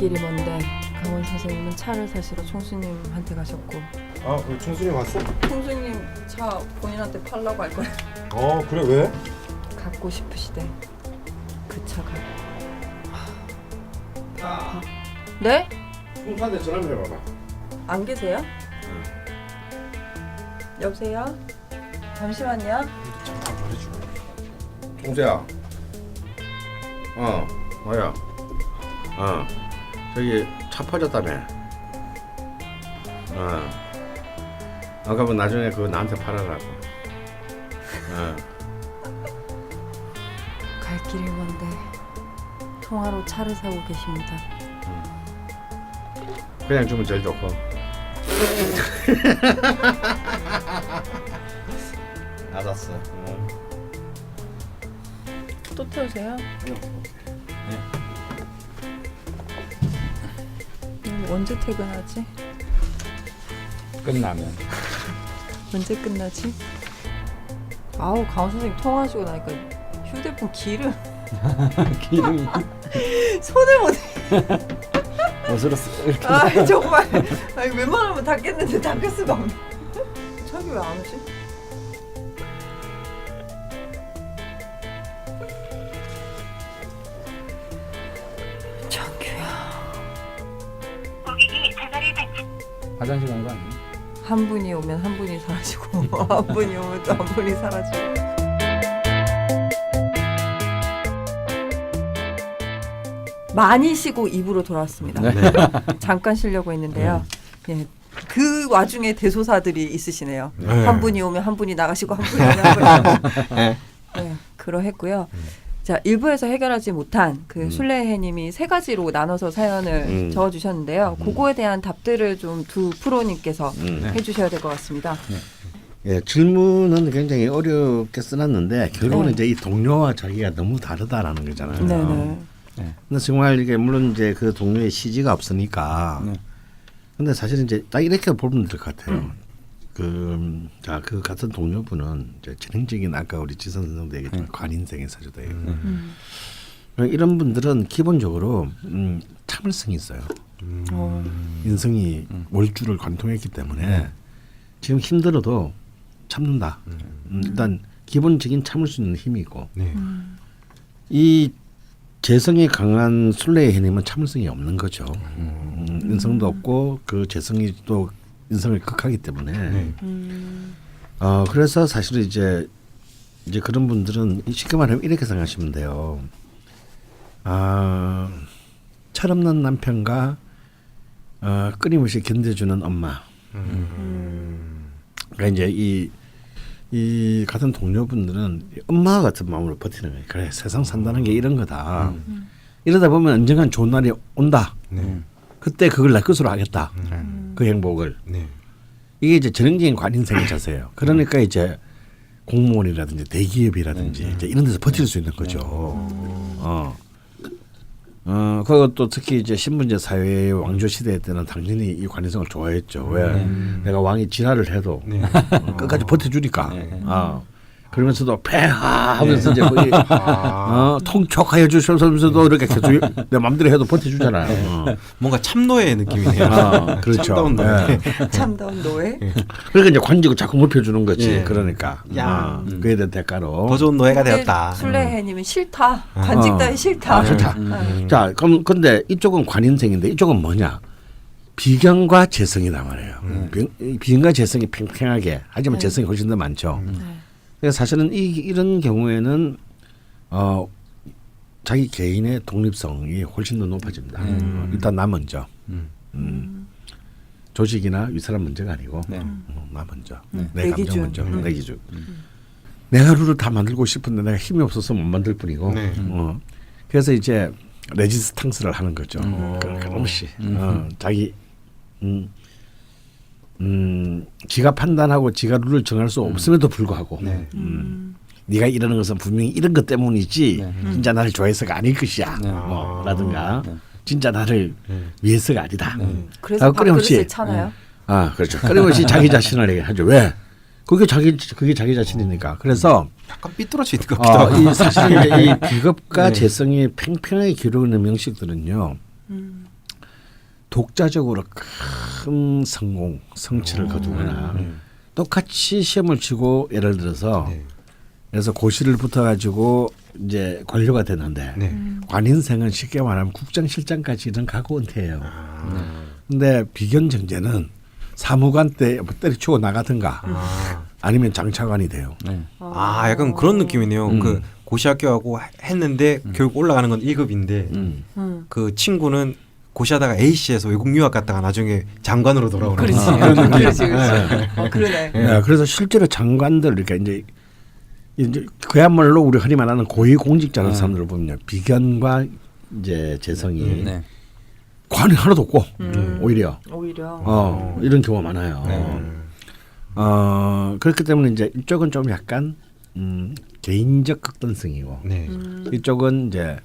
길이 먼데 강원 선생님은 차를 사시러 총수님한테 가셨고 아, 그 총수님 왔어? 총수님 차 본인한테 팔라고 할 거래. 그래 왜? 갖고 싶으시대. 그 차가. 네? 총수한테 전화 좀 해봐봐. 안 계세요? 여보세요? 잠시만요. 잠깐 말해주고. 총수야. 뭐야? 저기 차 퍼졌다며. 아까 뭐 나중에 그거 나한테 팔아라고. 갈 길이 먼데 통화로 차를 사고 계십니다. 그냥 주면 제일 좋고. 알았어. 또 태우세요? 언제 퇴근하지? 끝나면 언제 끝나지? 아우 강원 선생님 통화하시고 나니까 휴대폰 기름 기름이 손을 못. 옷으로 이렇게 아 정말. 아니 웬만하면 닦겠는데 닦을 수가 없네. 자기 왜 안 오지? 정규야. 화장실 간 거 아니야? 한 분이 오면 한 분이 사라지고 한 분이 오면 또 한 분이 사라지고. 많이 쉬고 입으로 돌아왔습니다. 잠깐 쉬려고 했는데요. 예, 그 와중에 대소사들이 있으시네요. 한 분이 오면 한 분이 나가시고 한 분이 오면 한 분이 나가시고. 네, 그러했고요. 자, 1부에서 해결하지 못한 그 술래해님이 세 가지로 나눠서 사연을 적어주셨는데요. 그거에 대한 답들을 좀 두 프로님께서 해주셔야 될 것 같습니다. 예, 질문은 굉장히 어렵게 써놨는데 결국은 네. 이제 이 동료와 자기가 너무 다르다라는 거잖아요. 네네. 근데 정말 이게 물론 이제 그 동료의 CG가 없으니까. 근데 사실은 이제 딱 이렇게 보면 될 것 같아요. 그 같은 동료분은 이제 전형적인 아까 우리 지선 선생도 얘기했지만 관인생의 사주다. 이런 분들은 기본적으로 참을성이 있어요. 인성이 월주를 관통했기 때문에 지금 힘들어도 참는다. 일단 기본적인 참을 수 있는 힘이 있고 이 재성이 강한 술래의 해님은 참을성이 없는 거죠. 인성도 없고 그 재성이 또 인성을 극하기 때문에 그래서 사실은 이제 그런 분들은 쉽게 말하면 이렇게 생각하시면 돼요. 철없는 남편과 끊임없이 견뎌주는 엄마. 그러니까 이제 이 같은 동료분들은 엄마와 같은 마음으로 버티는 거예요. 그래 세상 산다는 게 이런 거다. 이러다 보면 언젠간 좋은 날이 온다. 그때 그걸 내 것으로 하겠다. 그 행복을. 이게 이제 전형적인 관인생의 자세예요. 그러니까 이제 공무원이라든지 대기업이라든지 이제 이런 데서 버틸 수 있는 거죠. 그것도 특히 이제 신분제 사회의 왕조 시대 때는 당연히 이 관인성을 좋아했죠. 왜? 내가 왕이 진화를 해도 끝까지 버텨주니까. 그러면서도 폐하 하면서 이제 거의 통촉하여 주셔서면서도 이렇게 계속 내 마음대로 해도 버텨주잖아요. 뭔가 참노의 느낌이네요. 그렇죠. 참다운 노예. 참다운 노예. 그러니까 이제 관직을 자꾸 높여주는 거지. 예. 그러니까 그에 대한 대가로. 더 좋은 노예가 되었다. 술래해님은 싫다. 관직 따위 싫다. 좋다. 자, 그럼 근데 이쪽은 관인생인데 이쪽은 뭐냐? 비견과 재성이란 말이에요. 비견과 재성이 팽팽하게 하지만 재성이 훨씬 더 많죠. 그래서 사실은 이런 경우에는 자기 개인의 독립성이 훨씬 더 높아집니다. 일단 나 먼저. 조직이나 윗사람 문제가 아니고 나 먼저. 내 감정 기준. 먼저. 내 기준. 내가 룰을 다 만들고 싶은데 내가 힘이 없어서 못 만들 뿐이고. 그래서 이제 레지스탕스를 하는 거죠. 그렇지. 자기 지가 판단하고 지가 룰을 정할 수 없음에도 불구하고 네가 이러는 것은 분명히 이런 것 때문이지 진짜 나를 좋아해서가 아닐 것이야 라든가 진짜 나를 위해서가 아니다. 그래서 밥그릇을 차나요? 그렇죠. 끊임없이 자기 자신을 얘기하죠. 왜? 그게 자기 자신이니까. 그래서 약간 삐뚤어지는 것 같기도 하고. 이 사실 이제 이 비겁과 재성이 팽팽하게 기르는 명식들은요. 독자적으로 큰 성공, 성취를 거두거나 똑같이 시험을 치고 예를 들어서 네. 그래서 고시를 붙어가지고 이제 관료가 됐는데 네. 관인생은 쉽게 말하면 국정실장까지는 가고 은퇴해요. 근데 비견정제는 사무관 때 때려치고 나가든가 아니면 장차관이 돼요. 네. 아, 약간 그런 느낌이네요. 그 고시 합격하고 했는데 결국 올라가는 건 1급인데 그 친구는 고시하다가 A씨에서 외국 유학 갔다가 나중에 장관으로 돌아오는 그렇지. 그런 느낌. 그렇지. 그러네. 네, 그래서 실제로 장관들 그러니까 이제 그야말로 우리 흔히 말하는 고위공직자라는 사람들을 보면 비견과 이제 재성이 네. 관이 하나도 없고 오히려 이런 경우가 많아요. 그렇기 때문에 이제 이쪽은 좀 약간 개인적 극단성이고 네. 이쪽은 이제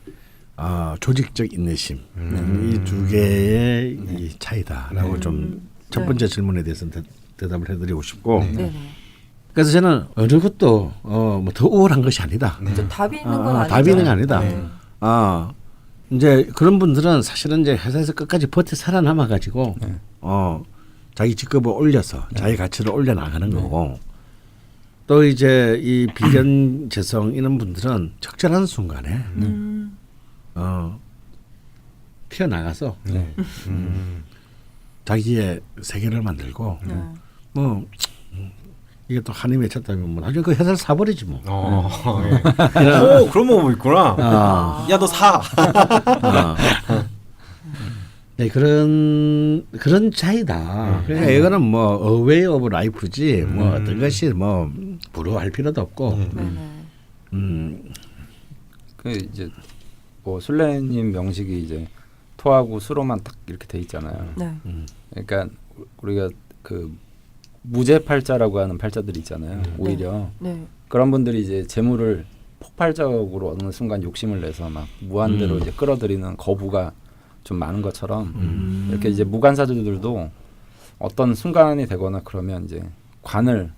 조직적 인내심 이 두 개의 이 차이다라고 좀 첫 번째 질문에 대해서는 대답을 해드리고 싶고 네네. 그래서 저는 어느 것도 뭐 더 우월한 것이 아니다. 좀 답이 있는 건 아니죠. 답이 있는 게 아니다. 네. 이제 그런 분들은 사실은 이제 회사에서 끝까지 버텨 살아남아 가지고 자기 직급을 올려서 자기 가치를 올려 나가는 거고 또 이제 이 비견 재성 이런 분들은 적절한 순간에 튀어나가서 자기의 세계를 만들고 뭐 이게 또 한이 맺혔다면 뭐 나중에 그 회사를 사버리지 뭐. 예. 오, 그런 방법이 있구나. 야, 너 사. 네, 그런 차이다. 그러니까 이거는 뭐 어웨이 오브 라이프지 뭐 어떤 것이 뭐 부러워할 필요도 없고. 그 이제 뭐 술래님 명식이 이제 토하고 수로만 딱 이렇게 돼 있잖아요. 네. 그러니까 우리가 그 무죄 팔자라고 하는 팔자들이 있잖아요. 오히려 네. 그런 분들이 이제 재물을 폭발적으로 어느 순간 욕심을 내서 막 무한대로 이제 끌어들이는 거부가 좀 많은 것처럼 이렇게 이제 무관사주들도 어떤 순간이 되거나 그러면 이제 관을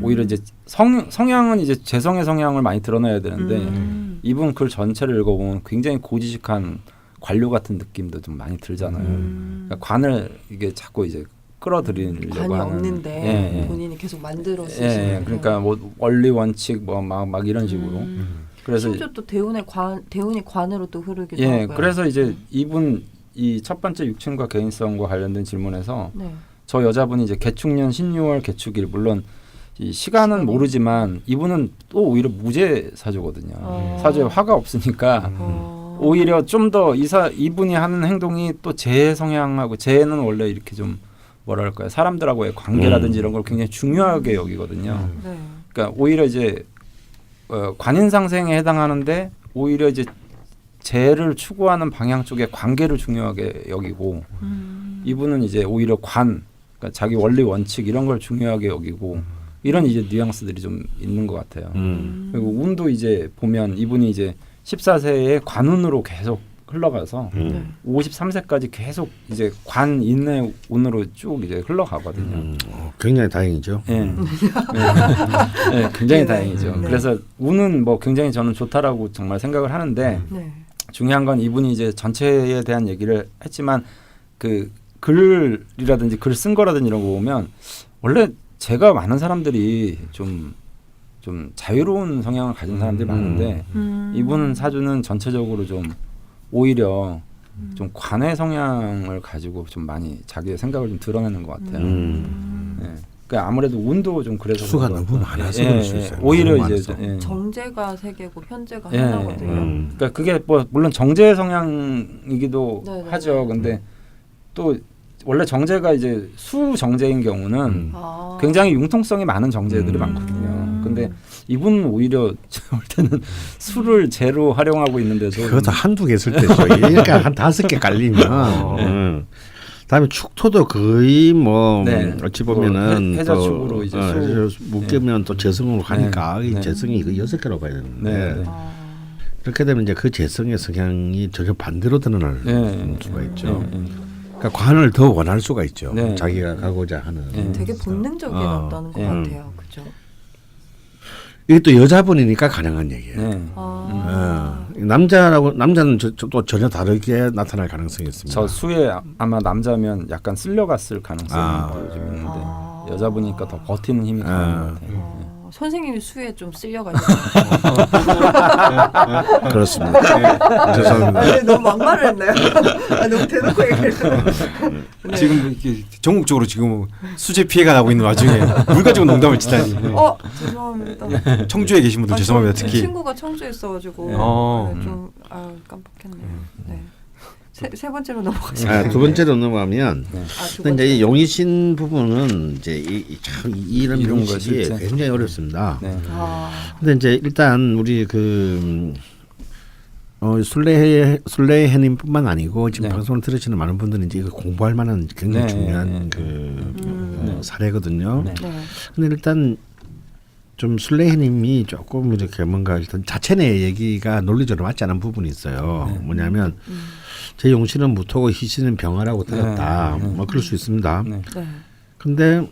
오히려 이제 성향은 이제 재성의 성향을 많이 드러내야 되는데 이분 글 전체를 읽어보면 굉장히 고지식한 관료 같은 느낌도 좀 많이 들잖아요. 그러니까 관을 이게 자꾸 이제 끌어들이려고 관이 하는 없는데 본인이 계속 만들어 쓰시는. 예, 그러니까 뭐 원리 원칙 뭐 막 이런 식으로. 그래서 심지어 또 대운이 관으로 또 흐르기도 예, 하고요. 그래서 이제 이분 이 첫 번째 육친과 개인성과 관련된 질문에서 네. 저 여자분이 이제 개축년 신유월 개축일 물론 이 시간은 모르지만 이분은 또 오히려 무죄 사주거든요. 사주에 화가 없으니까 오히려 좀 더 이분이 하는 행동이 또 제 성향하고 쟤는 원래 이렇게 좀 뭐랄까요 사람들하고의 관계라든지 이런 걸 굉장히 중요하게 여기거든요. 네. 그러니까 오히려 이제 관인상생에 해당하는데 오히려 이제 재를 추구하는 방향 쪽에 관계를 중요하게 여기고 이분은 이제 오히려 그러니까 자기 원리 원칙 이런 걸 중요하게 여기고 이런 이제 뉘앙스들이 좀 있는 것 같아요. 그리고 운도 이제 보면 이분이 이제 14세에 관운으로 계속 흘러가서 53세까지 계속 이제 관인의 운으로 쭉 이제 흘러가거든요. 굉장히 다행이죠. 예. 예, 굉장히 다행이죠. 네. 그래서 운은 뭐 굉장히 저는 좋다라고 정말 생각을 하는데 네. 중요한 건 이분이 이제 전체에 대한 얘기를 했지만 그 글이라든지 글 쓴 거라든지 이런 거 보면 원래 제가 많은 사람들이 좀 자유로운 성향을 가진 사람들이 많은데 이분 사주는 전체적으로 좀 오히려 좀 관의 성향을 가지고 좀 많이 자기의 생각을 좀 드러내는 것 같아요. 예. 그러니까 아무래도 운도 좀 그래서 수가 그런 너무 것 같아요. 많아서 그럴 수 있어요. 오히려 너무 이제 많아서. 정제가 세 개고 현재가 예, 하나거든요. 그러니까 그게 뭐 물론 정제 성향이기도 네네네. 하죠. 근데 또 원래 정제가 이제 수 정제인 경우는 굉장히 융통성이 많은 정제들이 많거든요. 근데 이분은 오히려 제가 볼 때는 수를 제로 활용하고 있는데도 그것도 한두 개 쓸 때죠. 그러니까 한 5개 깔리면. 다음에 축토도 거의 뭐 네. 어찌 보면은 해자축으로 이제 수 묶으면 또 재성으로 가니까 네. 이 재성이 그 6개로 봐야 되는데 네. 그렇게 되면 이제 그 재성의 성향이 전혀 반대로 드러날 수가 있죠. 그러니까 관을 더 원할 수가 있죠. 네. 자기가 가고자 하는. 되게 본능적이었다는 것 같아요. 그죠? 이게 또 여자분이니까 가능한 얘기예요. 네. 남자는 또 전혀 다르게 나타날 가능성이 있습니다. 저 수에 아마 남자면 약간 쓸려갔을 가능성이 좀 있는데 여자분이니까 더 버티는 힘이 강한 것 같아요. 선생님이 수에 좀 쓸려가지고. 그렇습니다. 죄송합니다. 너무 막말을 했나요? 너무 대놓고 얘기했어요. 네. 지금 이렇게 전국적으로 지금 수재 피해가 나고 있는 와중에 물 가지고 농담을 치다니. 죄송합니다. 청주에 계신 분들 죄송합니다. 특히. 친구가 청주에 있어가지고 좀 깜빡했네요. 네. 세 번째로 넘어가시죠. 두 번째로 넘어가면 두 근데 이제 용의신 부분은 이제 참 이런 이런 방식이 거 굉장히 어렵습니다. 네. 근데 이제 일단 우리 그 술래해님뿐만 아니고 지금 네. 방송을 들으시는 많은 분들은 이제 이거 공부할 만한 굉장히 네. 중요한 사례거든요. 네. 근데 일단 좀 술래해님이 조금 이렇게 뭔가 일단 자체 내 얘기가 논리적으로 맞지 않은 부분이 있어요. 뭐냐면 제 용신은 무토고 희신은 병화라고 들었다. 뭐 그럴 수 있습니다. 네. 근데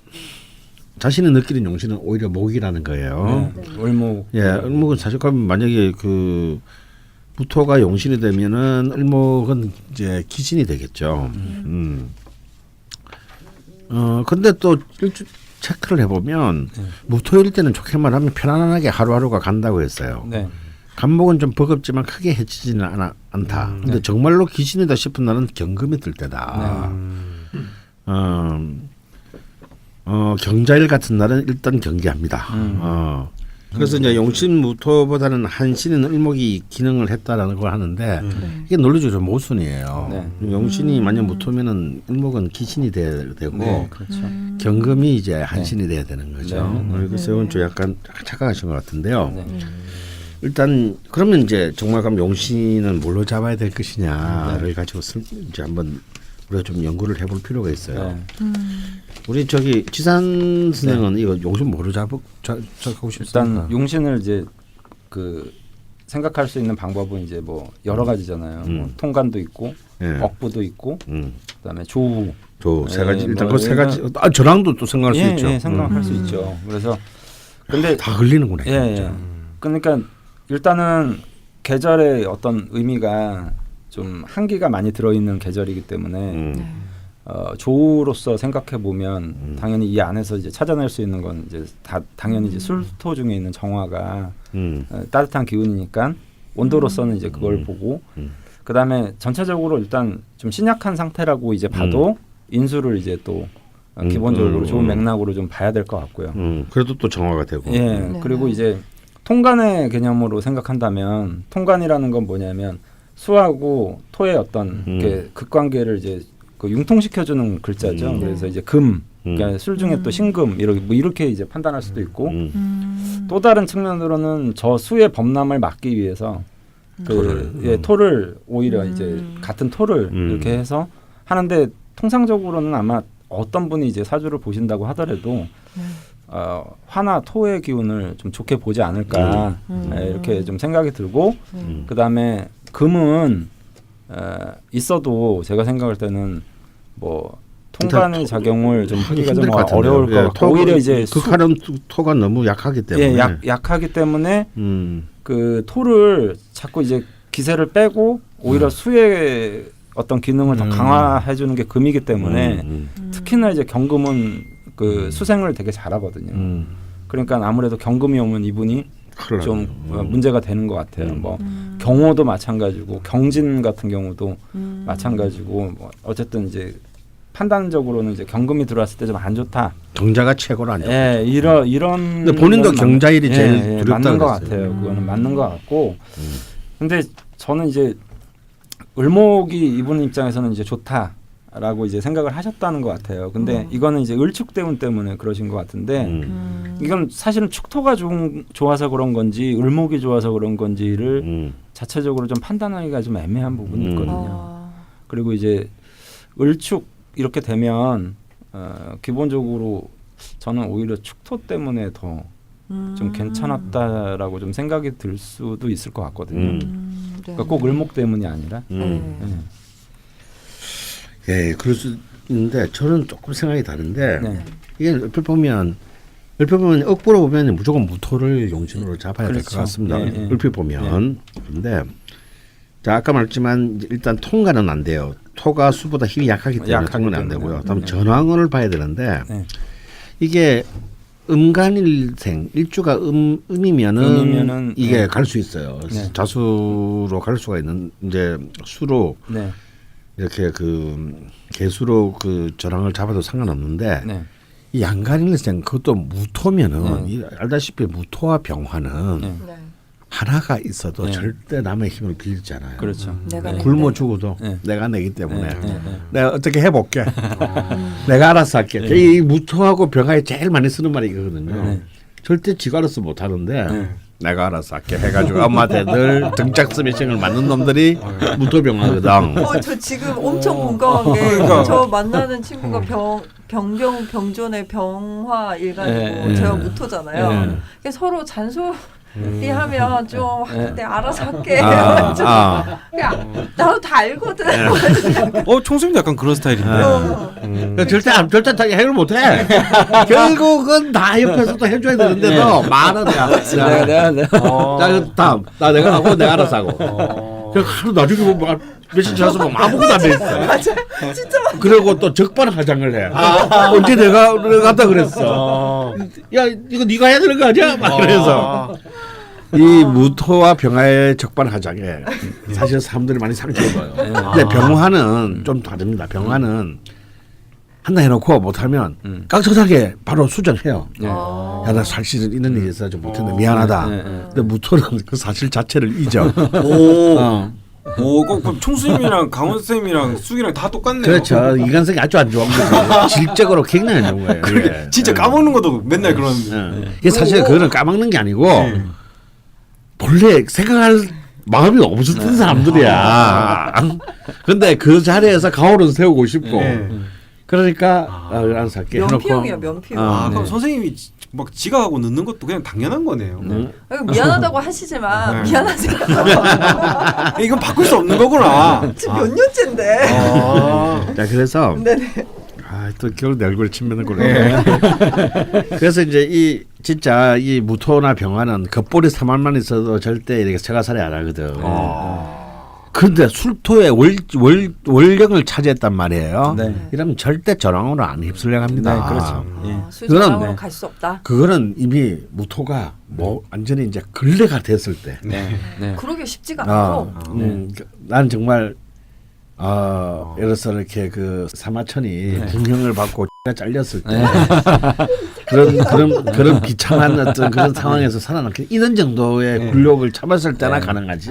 자신이 느끼는 용신은 오히려 목이라는 거예요. 을목. 을목은 사실 그럼 만약에 그 무토가 용신이 되면은 을목은 이제 기신이 되겠죠. 근데 또 일주 체크를 해보면 무토일 때는 좋게 말하면 편안하게 하루하루가 간다고 했어요. 네. 간목은 좀 버겁지만 크게 해치지는 않다. 근데 정말로 기신이다 싶은 날은 경금이 들 때다. 경자일 같은 날은 일단 경계합니다. 그래서 이제 용신무토보다는 한신은 을목이 기능을 했다라는 걸 하는데 이게 논리적으로 모순이에요. 용신이 만약 무토면은 을목은 기신이 돼야 되고 그렇죠. 경금이 이제 한신이 돼야 되는 거죠. 그래서 이건 좀 약간 착각하신 것 같은데요. 일단 그러면 이제 정말 그럼 용신은 뭘로 잡아야 될 것이냐를 가지고 이제 한번 우리가 좀 연구를 해볼 필요가 있어요. 우리 저기 지산 선생은 이거 용신 뭐로 잡고 싶습니까? 일단 용신을 이제 그 생각할 수 있는 방법은 이제 뭐 여러 가지잖아요. 뭐 통관도 있고 억부도 있고 그다음에 조후. 세 가지 일단 그 세 가지 저랑도 또 생각할 수 있죠. 예, 생각할 수 있죠. 그래서 근데 다 걸리는구나. 예. 그러니까 일단은 계절의 어떤 의미가 좀 한기가 많이 들어있는 계절이기 때문에 조우로서 생각해 보면 당연히 이 안에서 이제 찾아낼 수 있는 건 이제 당연히 이제 술토 중에 있는 정화가 따뜻한 기운이니까 온도로서는 이제 그걸 보고 그 다음에 전체적으로 일단 좀 신약한 상태라고 이제 봐도 인수를 이제 또 기본적으로 좋은 맥락으로 좀 봐야 될 것 같고요. 그래도 또 정화가 되고. 예. 그리고 이제 통관의 개념으로 생각한다면 통관이라는 건 뭐냐면 수하고 토의 어떤 극관계를 이제 그 융통시켜주는 글자죠. 그래서 이제 금, 그러니까 술 중에 또 신금 이렇게 이제 판단할 수도 있고 또 다른 측면으로는 저 수의 범람을 막기 위해서 토를 오히려 이제 같은 토를 이렇게 해서 하는데 통상적으로는 아마 어떤 분이 이제 사주를 보신다고 하더라도 화나 토의 기운을 좀 좋게 보지 않을까 이렇게 좀 생각이 들고 그 다음에 금은 있어도 제가 생각할 때는 뭐 통관의 작용을 좀 하기가 좀 어려울 것 같고 오히려 이제 극하는 토가 너무 약하기 때문에 약하기 때문에 그 토를 자꾸 이제 기세를 빼고 오히려 수의 어떤 기능을 더 강화해 주는 게 금이기 때문에 특히나 이제 경금은 그 수생을 되게 잘하거든요. 그러니까 아무래도 경금이 오면 이분이 좀 문제가 되는 것 같아요. 뭐 경호도 마찬가지고 경진 같은 경우도 마찬가지고 뭐 어쨌든 이제 판단적으로는 이제 경금이 들어왔을 때 좀 안 좋다. 경자가 최고로 안 좋다. 예, 이런. 근데 본인도 경자일이 제일 두렵다 맞는 것 그랬어요. 같아요. 그거는 맞는 것 같고. 근데 저는 이제 을목이 이분 입장에서는 이제 좋다라고 이제 생각을 하셨다는 것 같아요. 근데 이거는 이제 을축대운 때문에 그러신 것 같은데 이건 사실은 축토가 좋아서 그런 건지 을목이 좋아서 그런 건지를 자체적으로 좀 판단하기가 좀 애매한 부분이 있거든요. 그리고 이제 을축 이렇게 되면 기본적으로 저는 오히려 축토 때문에 더 좀 괜찮았다라고 좀 생각이 들 수도 있을 것 같거든요. 그러니까 꼭 을목 때문이 아니라. 예, 그럴 수 있는데 저는 조금 생각이 다른데 이게 얼핏 보면 억부로 보면 무조건 무토를 용신으로 잡아야 될 것 같습니다. 얼핏 보면 그런데 자 아까 말했지만 일단 통과는 안 돼요. 토가 수보다 힘이 약하기 때문에 약하기 통과는 안 때문에. 되고요. 다음 전황을 봐야 되는데 네. 이게 음간일생 일주가 음이면은 음이면은, 이게 네. 갈 수 있어요. 네. 자수로 갈 수가 있는 이제 수로 네. 이렇게 그 개수로 그 전황을 잡아도 상관없는데 네. 이 양간일생 그것도 무토면은 네. 이 알다시피 무토와 병화는 네. 네. 하나가 있어도 네. 절대 남의 힘을 빌리잖아요. 그렇죠. 내가 네. 굶어 죽어도 네. 내가 내기 때문에 네. 네. 내가 어떻게 해볼게. 내가 알아서 할게. 네. 이 무토하고 병화에 제일 많이 쓰는 말이 이거거든요. 네. 절대 지가 알아서 못하는데 네. 내가 알아서 할게 해가지고 엄마한테 늘 등짝 스매싱을 맞는 놈들이 무토병화거든. 저 지금 엄청 공감한 게 그러니까. 저 만나는 친구가 병존의 병화 일간이고 네. 제가 무토잖아요. 네. 그래서 서로 잔소리하면 좀 내가 알아서 할게. 아. 그냥 나도 다 알거든. 총수님도 약간 그런 스타일인데. 그러니까 절대 다 해결 못해. 결국은 다 옆에서도 해줘야 되는데도 말은 내가 다음 나 내가 하고 내가 알아서 하고. 그래서 하루 나중에 뭐 며칠 지나서 보면 아무것도 안 돼 있어. 맞아, 진짜. 그리고 또 적반하장을 해. 언제 내가 갔다 그랬어. 야 이거 네가 해야 되는 거 아니야? 막 이래서. 이 무토와 병화의 적반하장에 사실 사람들이 많이 상처를 봐요. 근데 병화는 좀 다릅니다. 병화는 한다 해놓고 못하면 깍듯하게 바로 수정해요. 야 나 사실은 이런 일이 있어서 좀 못했는데 미안하다. 근데 무토는 그 사실 자체를 잊어. 오, 그럼 총수님이랑 강원 쌤이랑 숙이랑 다 똑같네요. 그렇죠. 인간성이 아주 안 좋은 거죠. 질적으로 굉장히 안 좋은 거예요. 그러니까 이게. 진짜 까먹는 것도 맨날 그러는데. 이게 사실 그거는 까먹는 게 아니고 본래 생각할 마음이 없었던 사람들이야. 근데 그 자리에서 가오를 세우고 싶고 그러니까 알아서 할게 해놓고 면피용이야, 면피용. 그럼 선생님이 막 지각하고 늦는 것도 그냥 당연한 거네요. 미안하다고 하시지만 미안하지. 이건 바꿀 수 없는 거구나. 지금 몇 년째인데. 자 그래서 네네. 또 겨울 내 얼굴에 침 뱉는 거로. 그래서 이제 이 진짜 이 무토나 병화는 겉보리 사말만 있어도 절대 이렇게 처가살이 안 하거든. 그런데 술토의 원령을 차지했단 말이에요. 네. 이러면 절대 전황으로 안 휩쓸려 갑니다. 네, 그렇죠. 예. 수저랑으로 갈 수 없다. 그거는 이미 무토가 뭐 완전히 이제 근래가 됐을 때. 네. 네. 그러기 쉽지가 않고. 난 정말 예를 들어서 이렇게 그 사마천이 궁형을 받고 X가 잘렸을 때 그런 비참한 어떤 그런 상황에서 살아남기 이런 정도의 굴욕을 참았을 때나 가능하지.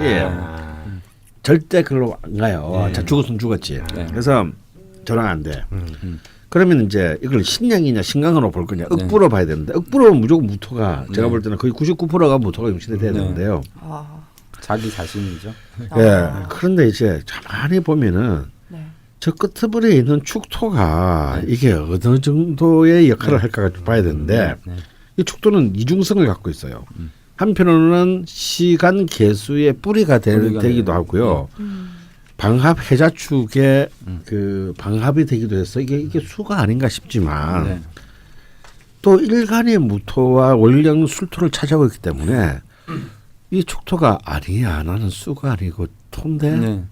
절대 그걸로 안 가요. 자 죽었으면 죽었지. 그래서 저랑 안 돼. 그러면 이제 이걸 신양이냐 신강으로 볼 거냐 억부로 봐야 되는데 억부로는 무조건 무토가 제가 볼 때는 거의 99%가 무토가 용신이 돼야 되는데요. 자기 자신이죠. 예. 그런데 이제 가만히 보면은 네. 저 끄트머리에 있는 축토가 이게 어느 정도의 역할을 할까 봐야 되는데 이 축토는 이중성을 갖고 있어요. 한편으로는 시간 개수의 뿌리가 되기도 하고요. 방합 해자축의 그 방합이 되기도 해서 이게 수가 아닌가 싶지만 또 일간의 무토와 원령 술토를 차지하고 있기 때문에 이 축토가 아니야 나는 수가 아니고 토인데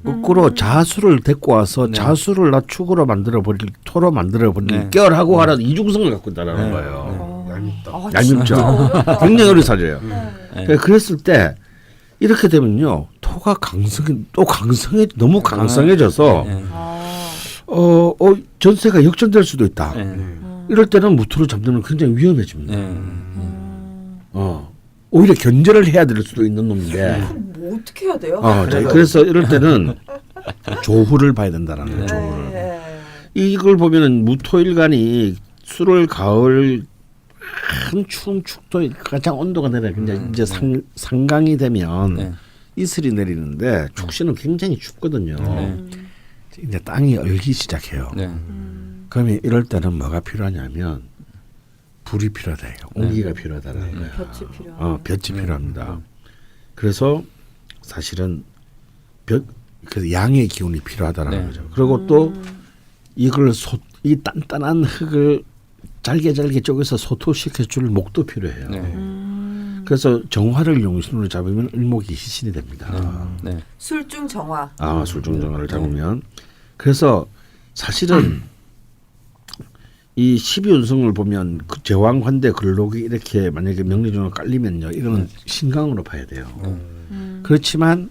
거꾸로 자수를 데리고 와서 자수를 나 축으로 만들어버릴 토로 만들어버릴 결하고 하라는 이중성을 갖고 있다는 거예요. 얄밉죠. 굉장히 어리사져요. 그랬을 때 이렇게 되면요 토가 너무 강성해져서 전세가 역전될 수도 있다. 이럴 때는 무토를 잡는 건 굉장히 위험해집니다. 오히려 견제를 해야 될 수도 있는 놈인데. 뭐 어떻게 해야 돼요? 그래서 이럴 때는 조후를 봐야 된다라는 거예요. 조후를. 이걸 보면은 무토일간이 수를 가을 큰 추운 축도 가장 온도가 내려 이제 상강이 되면 이슬이 내리는데 축시는 굉장히 춥거든요. 이제 땅이 얼기 시작해요. 그러면 이럴 때는 뭐가 필요하냐면 불이 필요하다. 온기가 필요하다는 거예요. 볕이 필요하다. 볕이 필요합니다. 그래서 사실은 그래서 양의 기운이 필요하다는 거죠. 그리고 또 이걸 이 단단한 흙을 잘게 쪼개서 소토시켜 줄 목도 필요해요. 그래서 정화를 용신으로 잡으면 을목이 희신이 됩니다. 네. 술중 정화. 아, 술중 정화를 잡으면. 그래서 사실은 이 12운성을 보면 그 제왕환대 근록이 이렇게 만약에 명리중으로 깔리면요, 이거는 신강으로 봐야 돼요. 그렇지만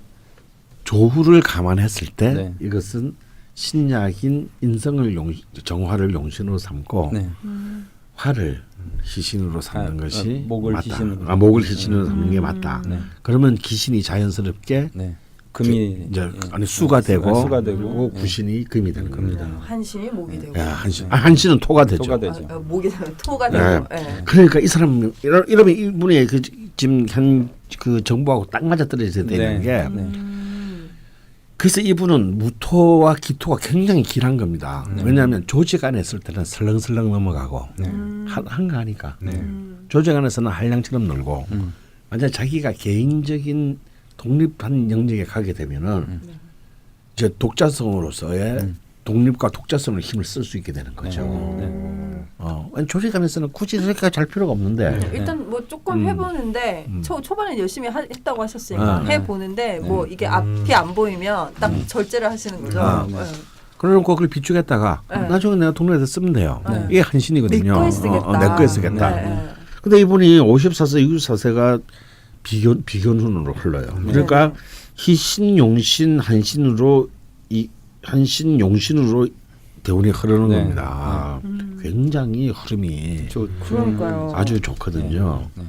조후를 감안했을 때 네. 이것은 신약인 인성을 정화를 용신으로 삼고 네. 화를 희신으로 삼는 것이 목을 맞다. 희신으로. 목을 희신으로 삼는 게 맞다. 네. 그러면 기신이 자연스럽게 네. 금이 이제 아니 수가 되고, 수가 되고, 그리고 구신이 금이 되는 겁니다. 한신이 목이 되고. 야, 한신은 토가 되죠. 토가 되죠. 목이 되면 토가 네. 되고. 예. 그러니까 이 사람 이러면 이분의 그 지금 현 그 정부하고 딱 맞아 떨어져야 되는 네. 게 네. 그래서 이분은 무토와 기토가 굉장히 길한 겁니다. 왜냐하면 조직 안에 있을 때는 설렁설렁 넘어가고 한가하니까 조직 안에서는 한량처럼 놀고 만약 자기가 개인적인 독립한 영역에 가게 되면은 이제 독자성으로서의 독립과 독자성을 힘을 쓸 수 있게 되는 거죠. 조직 안에서는 굳이 그렇게 잘 필요가 없는데. 일단 뭐 조금 해보는데 초반에 열심히 했다고 하셨으니까 네. 해보는데 뭐 이게 앞이 안 보이면 딱 절제를 하시는 거죠. 그러고 그걸 비축했다가 네. 나중에 내가 동네에서 쓰면 돼요. 네. 이게 한신이거든요. 내 거에 쓰겠다. 내 거에 쓰겠다. 네. 근데 이분이 54세, 64세가 비견운으로 흘러요. 그러니까 희신용신 한신으로 이 한신용신으로 대운이 흐르는 네. 겁니다. 굉장히 흐름이 그러니까요. 아주 좋거든요. 네.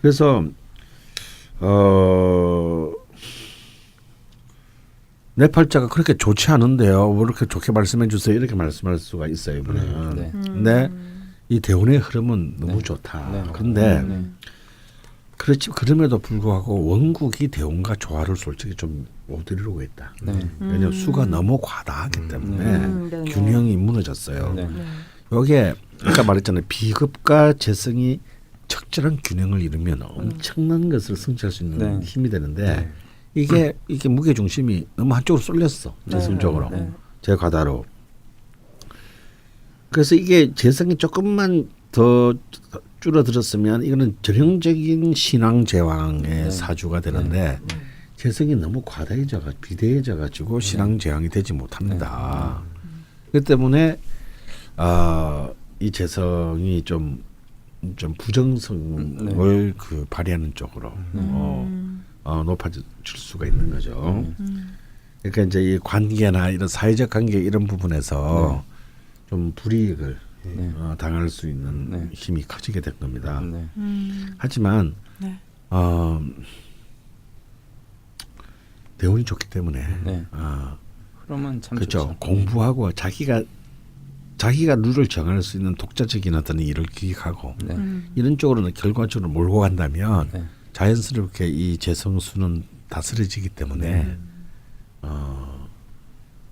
그래서 내 팔자가 그렇게 좋지 않은데요. 왜 이렇게 좋게 말씀해 주세요. 이렇게 말씀할 수가 있어요. 이분은. 네. 근데 이 대운의 흐름은 너무 좋다. 네. 그런데 네. 그렇지 그럼에도 불구하고 원국이 대운과 조화를 솔직히 좀 못 이루고 있다. 네. 왜냐하면 수가 너무 과다하기 때문에 네. 균형이 무너졌어요. 네. 요게 아까 말했잖아요. 비급과 재성이 적절한 균형을 이루면 엄청난 것을 성취할 수 있는 네. 힘이 되는데 이게 무게 중심이 너무 한쪽으로 쏠렸어. 재성적으로. 네. 제 과다로. 그래서 이게 재성이 조금만 더 줄어들었으면 이거는 전형적인 신앙 제왕의 사주가 되는데 재성이 너무 과다해져가 비대해져가지고 신앙 제왕이 되지 못합니다. 그 때문에 이 재성이 좀 부정성을 그 발휘하는 쪽으로 높아질 수가 있는 거죠. 그러니까 이제 이 관계나 이런 사회적 관계 이런 부분에서 좀 불이익을 당할 수 있는 힘이 커지게 된 겁니다. 하지만 대운이 좋기 때문에 그러면 참 그렇죠. 좋죠. 공부하고 자기가 룰을 정할 수 있는 독자적인 어떤 일을 기획하고 이런 쪽으로는 결과적으로 몰고 간다면 자연스럽게 이 재성수는 다스려지기 때문에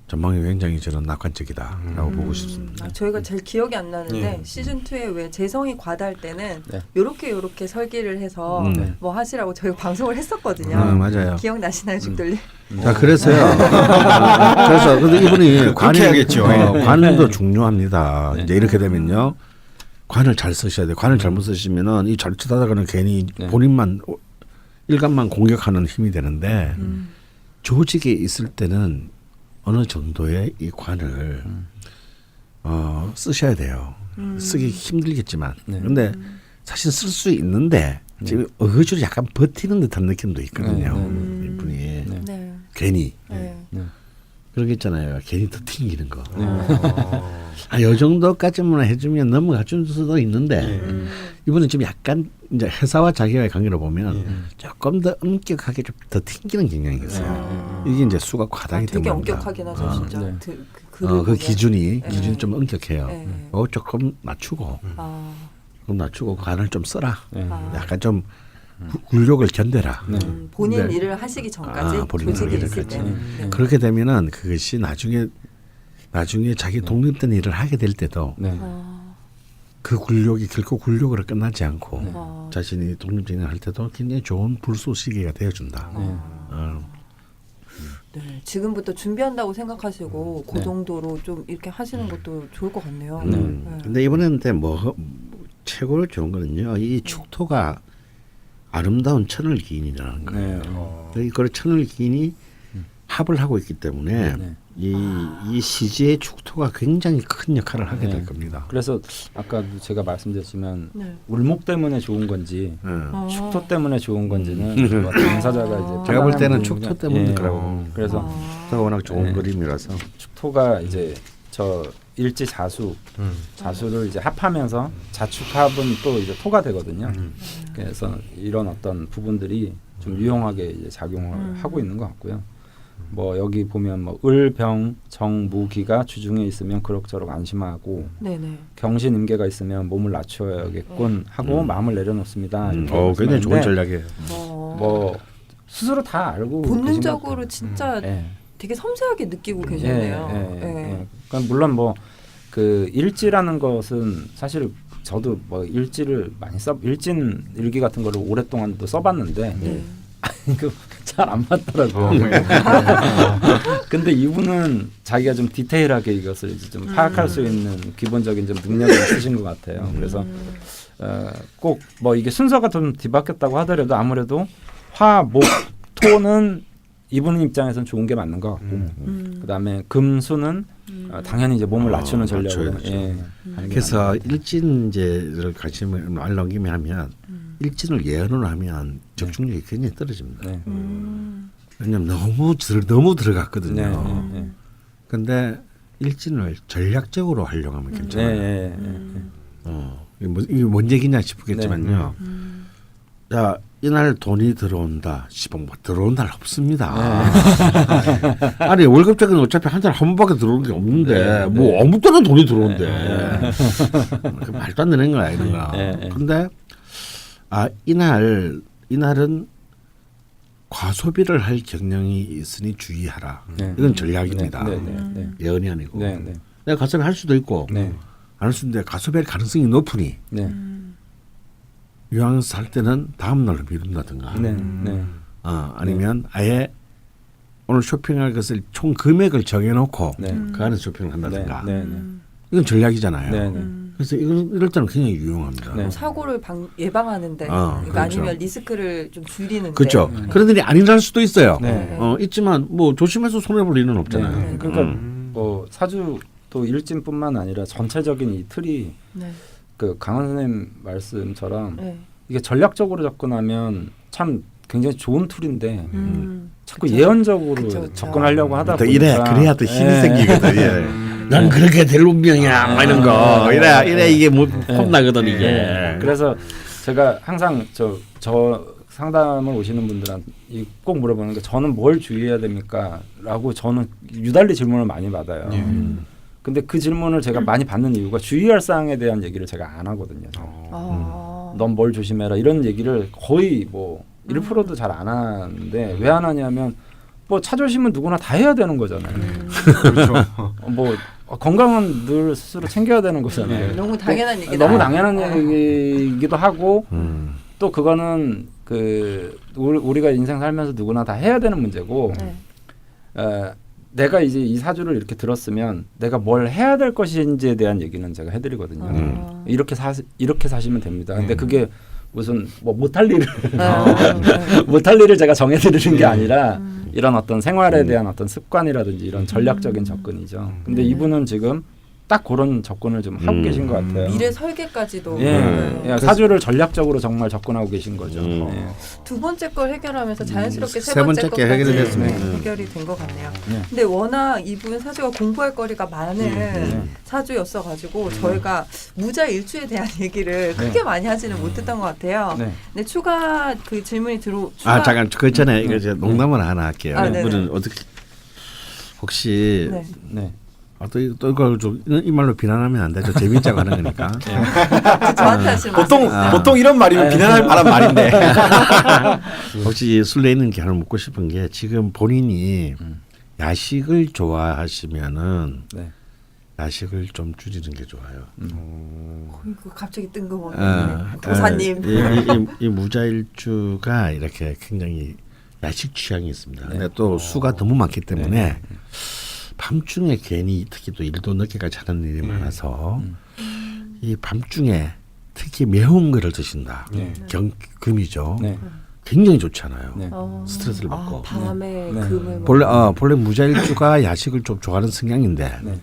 전망이 굉장히 저는 낙관적이다라고 보고 싶습니다. 저희가 제일 기억이 안 나는데 시즌 2에 왜 재성이 과다할 때는 요렇게 설계를 해서 뭐 하시라고 저희가 방송을 했었거든요. 맞아요. 기억나시나요, 죽돌리? 자, 그래서요. 그래서 근데 이분이 해야겠죠. 관도 중요합니다. 이제 이렇게 되면요, 관을 잘 쓰셔야 돼요. 관을 잘못 쓰시면은 이 자칫하다가는 괜히 본인만 일간만 공격하는 힘이 되는데 조직에 있을 때는 어느 정도의 이 관을 쓰셔야 돼요. 쓰기 힘들겠지만, 그런데 사실 쓸 수 있는데 지금 어거지로 약간 버티는 듯한 느낌도 있거든요. 이분이 괜히 그런 게 있잖아요. 괜히 더 튕기는 거. 이 정도까지만 해주면 넘어가 줄 수도 있는데 이분은 지금 약간 이제 회사와 자기와의 관계를 보면 조금 더 엄격하게 좀 더 튕기는 경향이 있어요. 이게 이제 수가 과다기 되게 때문에 엄격하긴 하죠, 진짜. 그 기준이 기준이 좀 엄격해요. 그거 조금 낮추고 그럼 낮추고 관을 좀 써라. 약간 좀 굴욕을 견뎌라. 본인 일을 하시기 전까지 본인 조직에 일을 있을 하지. 때는 그렇게 되면은 그것이 나중에 자기 독립된 일을 하게 될 때도 그 굴욕이 결코 굴욕으로 끝나지 않고 자신이 독립적인 일을 할 때도 굉장히 좋은 불쏘시개가 되어준다. 네, 지금부터 준비한다고 생각하시고 그 정도로 좀 이렇게 하시는 것도 좋을 것 같네요. 근데 이번에는 뭐 최고로 좋은 거는요. 이 축토가 아름다운 천을 기인이라는 거예요. 네. 이걸 천을 기인이 합을 하고 있기 때문에 네. 이 시지의 축토가 굉장히 큰 역할을 하게 될 네. 겁니다. 그래서 아까도 제가 말씀드렸지만 네. 울목 때문에 좋은 건지 축토 때문에 좋은 건지는 당사자가 이제 제가 볼 판단하는 때는 부분이- 축토 때문일 예. 거라고. 그래서 축토가 워낙 좋은 네. 그림이라서. 축토가 이제 저 일지 자수를 이제 합하면서 자축합은 또 이제 토가 되거든요. 그래서 이런 어떤 부분들이 좀 유용하게 이제 작용을 하고 있는 것 같고요. 뭐 여기 보면 뭐 을병 정무기가 주중에 있으면 그럭저럭 안심하고 네네. 경신임계가 있으면 몸을 낮춰야겠군 하고 마음을 내려놓습니다. 이렇게 굉장히 좋은 말씀하셨는데 전략이에요. 뭐 스스로 다 알고 본능적으로 계신 것 진짜 같아요. 예. 되게 섬세하게 느끼고 계셨네요. 예. 그러니까 물론 뭐 그 일지라는 것은 사실 저도 뭐 일지를 많이 일진 일기 같은 거를 오랫동안도 써봤는데 네. 이거 잘 안 맞더라고요. 근데 이분은 자기가 좀 디테일하게 이것을 이제 좀 파악할 수 있는 기본적인 좀 능력이 있으신 것 같아요. 그래서 꼭 뭐 이게 순서가 좀 뒤바뀌었다고 하더라도 아무래도 화, 목, 토는 이분 입장에서는 좋은 게 맞는 것 같고 그다음에 금수는 당연히 이제 몸을 낮추는 전략으로 낮춰야죠. 예, 하는 게 그래서 맞는 것 일진제를 같이 말 넘기면 하면 일진을 예언을 하면 적중력이 굉장히 떨어집니다. 같아요. 왜냐하면 너무 들어갔거든요. 네, 네, 근데 일진을 전략적으로 활용하면 네, 괜찮아요. 네, 이게 뭔 얘기냐 싶겠지만요. 네. 자, 이날 돈이 들어온다. 시봉 뭐 들어온 날 없습니다. 아니 월급적인 어차피 한 달에 한 번밖에 들어오는 게 없는데 뭐 아무 때나 돈이 들어온대. 그 말도 안 되는 거야 이런 거. 근데 이날은 과소비를 할 경향이 있으니 주의하라. 네. 이건 전략입니다. 네. 예언이 아니고. 네, 네. 내가 과소비 할 수도 있고 네. 안 할 수도 있는데 과소비할 가능성이 높으니 네. 유황 살 때는 다음 날로 미룬다든가. 네. 아니면 아예 오늘 쇼핑할 것을 총 금액을 정해놓고 네. 그 안에 쇼핑을 한다든가. 네. 이건 전략이잖아요. 네. 그래서 이럴 때는 굉장히 유용합니다. 네. 사고를 예방하는데 그렇죠. 아니면 리스크를 좀 줄이는데 그렇죠. 그런 일이 아니랄 수도 있어요. 네. 있지만 뭐 조심해서 손해 볼 일은 없잖아요. 네. 그러니까 뭐 사주도 일진뿐만 아니라 전체적인 이 틀이 네. 그 강원 선생님 말씀처럼 네. 이게 전략적으로 접근하면 참 굉장히 좋은 툴인데 자꾸 그쵸. 예언적으로 그쵸. 접근하려고 하다 또 보니까 그래야 또 힘이 예. 생기거든. 예. 난 그렇게 될 운명이야. 막 이런 거. 이래 이게 뭐 혼나거든 이게. 그래서 제가 항상 저 상담을 오시는 분들한테 꼭 물어보는 게 저는 뭘 주의해야 됩니까?라고 저는 유달리 질문을 많이 받아요. 근데 그 질문을 제가 많이 받는 이유가 주의할 사항에 대한 얘기를 제가 안 하거든요. 넌 뭘 조심해라 이런 얘기를 거의 뭐 1%도 잘 안 하는데 왜 안 하냐면 뭐 차 조심은 누구나 다 해야 되는 거잖아요. 그렇죠. 뭐 건강은 늘 스스로 챙겨야 되는 거잖아요. 너무 당연한 얘기다. 너무 당연한 얘기이기도 하고 또 그거는 그 우리가 인생 살면서 누구나 다 해야 되는 문제고 네. 내가 이제 이 사주를 이렇게 들었으면 내가 뭘 해야 될 것인지에 대한 얘기는 제가 해드리거든요. 이렇게 사시면 됩니다. 근데 그게 무슨 뭐 못할 일을 못할 일을 제가 정해드리는 게 아니라 이런 어떤 생활에 대한 어떤 습관이라든지 이런 전략적인 접근이죠. 근데 이분은 지금 딱 그런 접근을 좀 하고 계신 것 같아요. 미래 설계까지도 예, 사주를 전략적으로 정말 접근하고 계신 거죠. 예. 두 번째 걸 해결하면서 자연스럽게 세 세 번째 번째 게 것까지 해결이 됐습니다. 해결이 된 것 같네요. 네. 근데 워낙 이분 사주가 공부할 거리가 많은 사주였어가지고 저희가 무자 일주에 대한 얘기를 크게 많이 하지는 못했던 것 같아요. 네. 근데 추가 그 질문이 잠깐 그 전에 이거 이제 농담을 하나 할게요. 네네. 이분은 어떻게 혹시 네. 네. 또 이걸 좀 이 말로 비난하면 안 되죠. 재밌자고 하는 거니까. 저한테 하시는 보통 이런 말이면 비난할 만한 말인데. 혹시 술래 있는 개를 묻고 싶은 게 지금 본인이 야식을 좋아하시면은 네. 야식을 좀 줄이는 게 좋아요. 갑자기 뜬금없네. 도사님. 이 무자일주가 이렇게 굉장히 야식 취향이 있습니다. 근데 또 수가 너무 많기 때문에 밤중에 괜히 특히 또 일도 늦게까지 하는 일이 많아서 이 밤중에 특히 매운 거를 드신다. 네. 금이죠. 네. 굉장히 좋잖아요. 네. 스트레스를 받고. 밤에 네. 금을 본래 무자일주가 야식을 좀 좋아하는 성향인데, 네.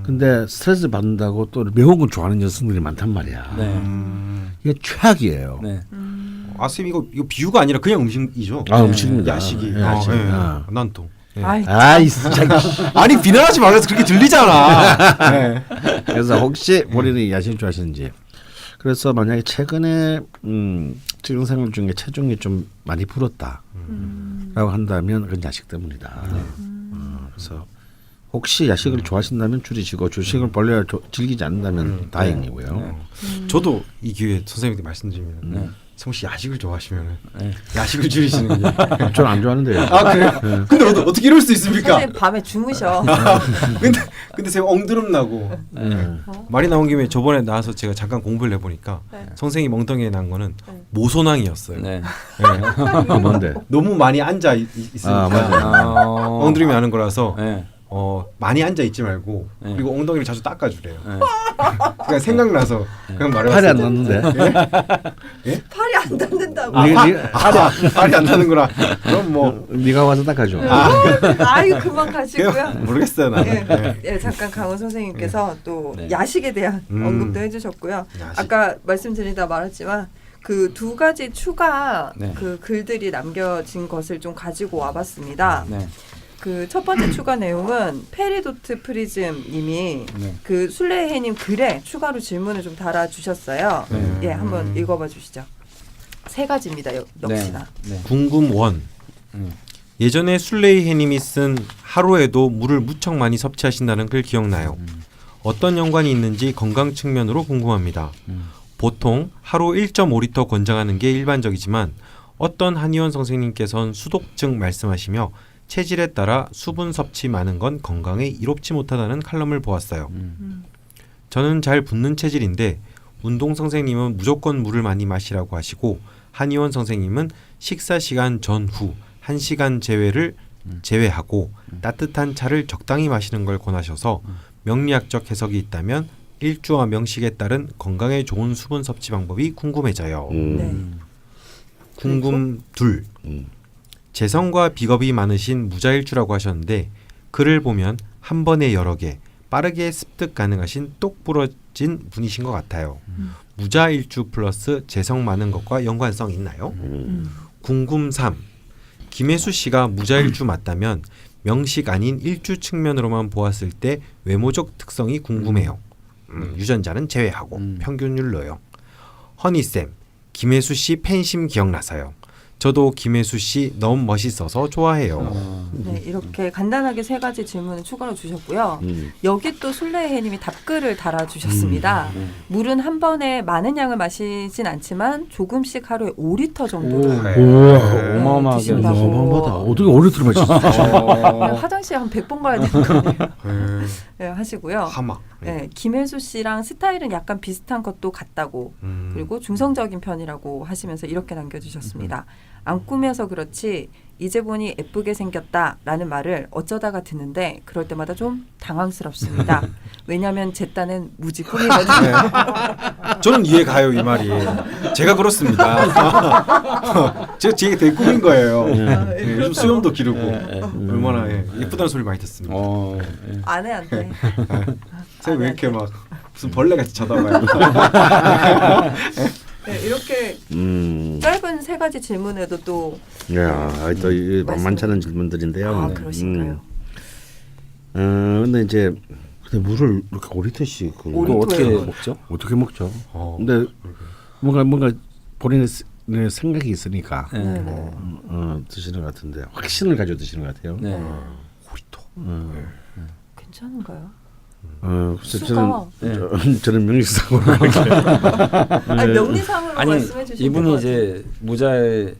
근데 스트레스 받는다고 또 매운 걸 좋아하는 여성들이 많단 말이야. 네. 이게 최악이에요. 네. 아 선생님 이거 비유가 아니라 그냥 음식이죠. 아, 음식입니다. 야식이. 예, 야식. 예. 아. 난 또. 예. 아이, 아이 진짜. 아니 비난하지 말아서 그렇게 들리잖아. 네. 그래서 혹시 본인이 야식 좋아하시는지. 그래서 만약에 최근에 직장 생활 중에 체중이 좀 많이 불었다라고 한다면 그건 야식 때문이다. 그래서 혹시 야식을 좋아하신다면 줄이시고 주식을 본래 즐기지 않는다면 다행이고요. 저도 이 기회에 선생님께 말씀드리면 네. 성우 씨 야식을 좋아하시면 네. 야식을 줄이시는 게. 저는 안 좋아하는데요. 아 그래요? 근데 어떻게 이럴 수 있습니까? 선생님 밤에 주무셔. 근데 제가 엉드름 나고 말이 나온 김에 저번에 나와서 제가 잠깐 공부를 해보니까 네. 선생님 엉덩이에 난 거는 네. 모소낭이었어요. 네. 뭔데? 너무 많이 앉아 있으니까 아, 맞아요. 엉드름이 나는 거라서 네. 많이 앉아 있지 말고 네. 그리고 엉덩이를 자주 닦아주래요. 네. 그냥 생각나서 그냥 팔이 말해봤어요. 안 났는데. 팔이 안 닿는다고. 말이 안 나는구나. 그럼 뭐 네가 와서 닦아줘. 아유 그만 가시고요. 모르겠어요 나는. 예, 네. 예, 잠깐 강원 선생님께서 또 네. 야식에 대한 언급도 해주셨고요. 야식. 아까 말씀드리다 말았지만 그 두 가지 추가 네. 그 글들이 남겨진 것을 좀 가지고 와봤습니다. 네. 그 첫 번째 추가 내용은 페리도트 프리즘님이 네. 그 술래해님 글에 추가로 질문을 좀 달아주셨어요. 네. 예, 한번 읽어봐 주시죠. 세 가지입니다. 역시나. 네. 궁금 원. 예전에 술레이 해님이 쓴 하루에도 물을 무척 많이 섭취하신다는 글 기억나요. 어떤 연관이 있는지 건강 측면으로 궁금합니다. 보통 하루 1.5리터 권장하는 게 일반적이지만 어떤 한의원 선생님께서는 수독증 말씀하시며 체질에 따라 수분 섭취 많은 건 건강에 이롭지 못하다는 칼럼을 보았어요. 저는 잘 붓는 체질인데 운동 선생님은 무조건 물을 많이 마시라고 하시고 한의원 선생님은 식사 시간 전후 1시간 제외하고 따뜻한 차를 적당히 마시는 걸 권하셔서 명리학적 해석이 있다면 일주와 명식에 따른 건강에 좋은 수분 섭취 방법이 궁금해져요. 네. 궁금 둘. 재성과 비겁이 많으신 무자일주라고 하셨는데 글을 보면 한 번에 여러 개 빠르게 습득 가능하신 똑 부러진 분이신 것 같아요. 무자일주 플러스 재성 많은 것과 연관성 있나요? 궁금 3. 김혜수 씨가 무자일주 맞다면 명식 아닌 일주 측면으로만 보았을 때 외모적 특성이 궁금해요. 유전자는 제외하고 평균율로요. 허니쌤, 김혜수 씨 팬심 기억나서요. 저도 김혜수 씨 너무 멋있어서 좋아해요. 네, 이렇게 간단하게 세 가지 질문을 추가로 주셨고요. 여기 또 술래해님이 답글을 달아주셨습니다. 물은 한 번에 많은 양을 마시진 않지만 조금씩 하루에 5리터 정도를 우와. 어마어마하게 드신다고. 어마어마하다. 어떻게 오리트를 마셨어? 화장실 한 100번 가야 되는 거네요. 네, 하시고요. 하마. 네, 김혜수 씨랑 스타일은 약간 비슷한 것도 같다고 그리고 중성적인 편이라고 하시면서 이렇게 남겨주셨습니다. 안 꾸며서 그렇지 이제 보니 예쁘게 생겼다라는 말을 어쩌다가 듣는데 그럴 때마다 좀 당황스럽습니다. 왜냐하면 제 딴엔 무지 꾸미거든요. 저는 이해 가요 이 말이. 제가 그렇습니다. 제가 되게 꾸민 거예요. 네, 요즘 수염도 기르고 얼마나 예쁘다는 소리 많이 듣습니다. 네. 아내한테. 선생님 왜 이렇게 막 무슨 벌레같이 쳐다봐요. 네, 이렇게 짧은 세 가지 질문에도 또 야, 또 만만치 않은 질문들인데요. 그러신가요? 근데 이제 물을 이렇게 5리터씩 또 어떻게 먹죠? 어떻게 먹죠? 근데 뭔가 본인의 생각이 있으니까 네. 드시는 것 같은데 확신을 가지고 드시는 것 같아요. 네. 호리토. 괜찮은가요? 글쎄 수가. 저는 명리상으로 아니, 명리상으로 아니 말씀해 주시면 이분이 이제 무자의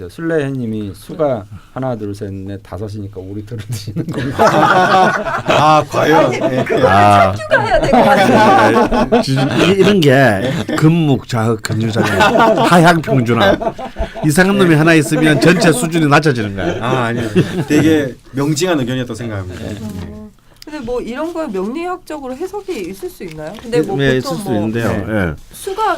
술래해님이 수가 하나 둘 셋 넷 다섯이니까 5리터를 드시는 겁니다. 아 과연. 추가해야 될 것 같아요. 이런 게 금묵자흑 금유자흑 하향 평준화 이상한 놈이 하나 있으면 전체 수준이 낮아지는 거야. 아니요. 되게 명징한 의견이었다고 생각합니다. 근데 뭐 이런 거에 명리학적으로 해석이 있을 수 있나요? 근데 뭐 네, 보통 있을 수 뭐 있는데요. 예.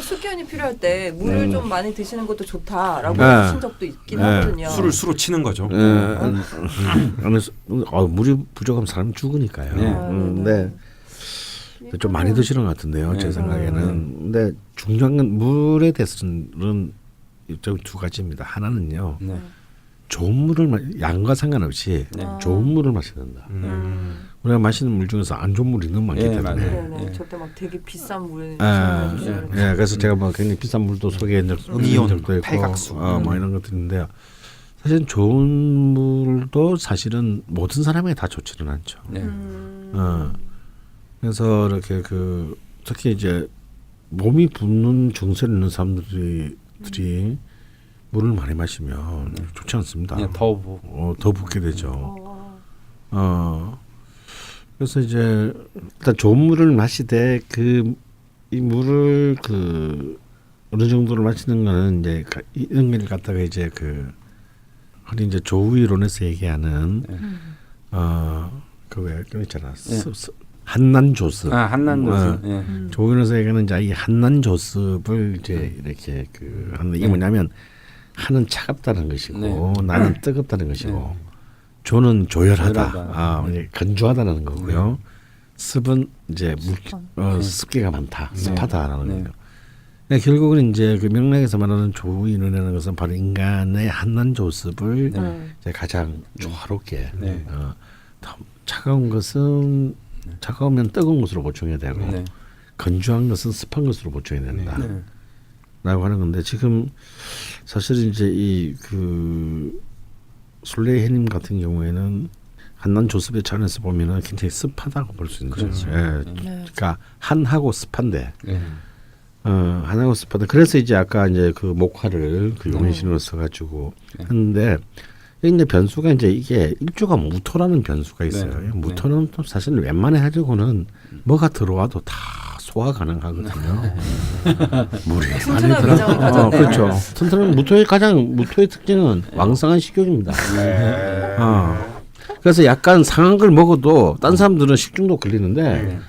수기운이 필요할 때 물을 좀 많이 드시는 것도 좋다라고 네. 하신 적도 있긴 네. 하거든요. 수로 치는 거죠. 물이 부족하면 사람 죽으니까요. 네. 근데 좀 많이 드시는 것 같은데요. 제 네. 생각에는. 근데 중요한 건 물에 대해서는 두 가지입니다. 하나는요. 네. 좋은 물을 양과 상관없이 네. 좋은 물을 마셔야 된다. 우리가 마시는 물 중에서 안 좋은 물이 너무 많기 예, 때문에. 맞아요. 네네. 예. 저때 막 되게 비싼 물 아, 주시는 예, 그래서 제가 뭐 굉장히 비싼 물도 소개한 음이온, 적도 있고, 팔각수. 뭐 이런 것들이 있는데요. 사실 좋은 물도 사실은 모든 사람에게 다 좋지는 않죠. 네. 그래서 이렇게 특히 이제 몸이 붓는 증세를 있는 사람들이 물을 많이 마시면 좋지 않습니다. 네, 더 붓게 되죠. 그래서 이제 일단 좋은 물을 마시되 이 물을 어느 정도를 마시는 거는 이제 이런 걸 갖다가 이제 흔히 이제 조우 이론에서 얘기하는 그왜 있잖아. 한난조습. 한난조습. 예. 조우 이론에서 얘기하는 이제 이 한난조습을 이제 이렇게 하는 이게 뭐냐면 한은 차갑다는 것이고 네. 나는 뜨겁다는 것이고 조는 조열하다, 조열하다. 이제 건조하다는 거고요. 습은 이제 습기가 많다, 습하다라는 네. 거예요. 그러니까 결국은 이제 그 명락에서 말하는 조인이라는 것은 바로 인간의 한난조습을 이제 가장 조화롭게 네. 차가운 것은 차가우면 뜨거운 것으로 보충해야 되고 네. 건조한 것은 습한 것으로 보충해야 된다. 네. 라고 하는 건데 지금 사실 이제 술레이해님 같은 경우에는 한난 조습의 차원에서 보면은 굉장히 습하다고 볼 수 있는 거죠. 예. 그러니까 한하고 습한데, 네. 한하고 습한데 그래서 이제 아까 이제 목화를 용해신으로 써가지고 했는데 이제 변수가 이제 이게 일조가 무토라는 변수가 있어요. 네. 무토는 또 사실 웬만해 가지고는 뭐가 들어와도 다 소화 가능하거든요. 물이 많이 튼튼한 위장을 가졌네요. 그렇죠. 튼튼한 무토의 특징은 왕성한 식욕입니다. 그래서 약간 상한 걸 먹어도 딴 사람들은 식중독 걸리는데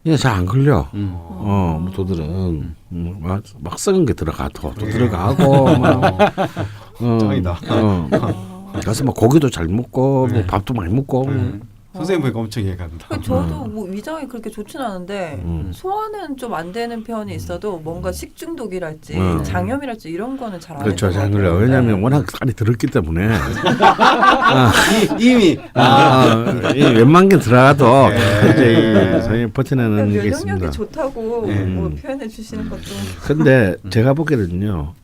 그냥 잘 안 걸려. 무토들은 막 썩은 게 들어가도 또 들어가고 막 짱이다. 그래서 뭐 고기도 잘 먹고 뭐 밥도 많이 먹고 선생님 보니까 엄청 이해간다. 저도 뭐 위장이 그렇게 좋지는 않은데 소화는 좀 안 되는 편이 있어도 뭔가 식중독이랄지 장염이랄지 이런 거는 잘 안 그렇죠. 되는 잘 것 걸려. 같아요. 왜냐하면 네. 워낙 살이 들었기 때문에 이미 이 웬만 게 들어가도 이제 저희 버텨내는 게 면역력이 있습니다. 좋다고 뭐 표현해 주시는 것도 근데 제가 보기에는요,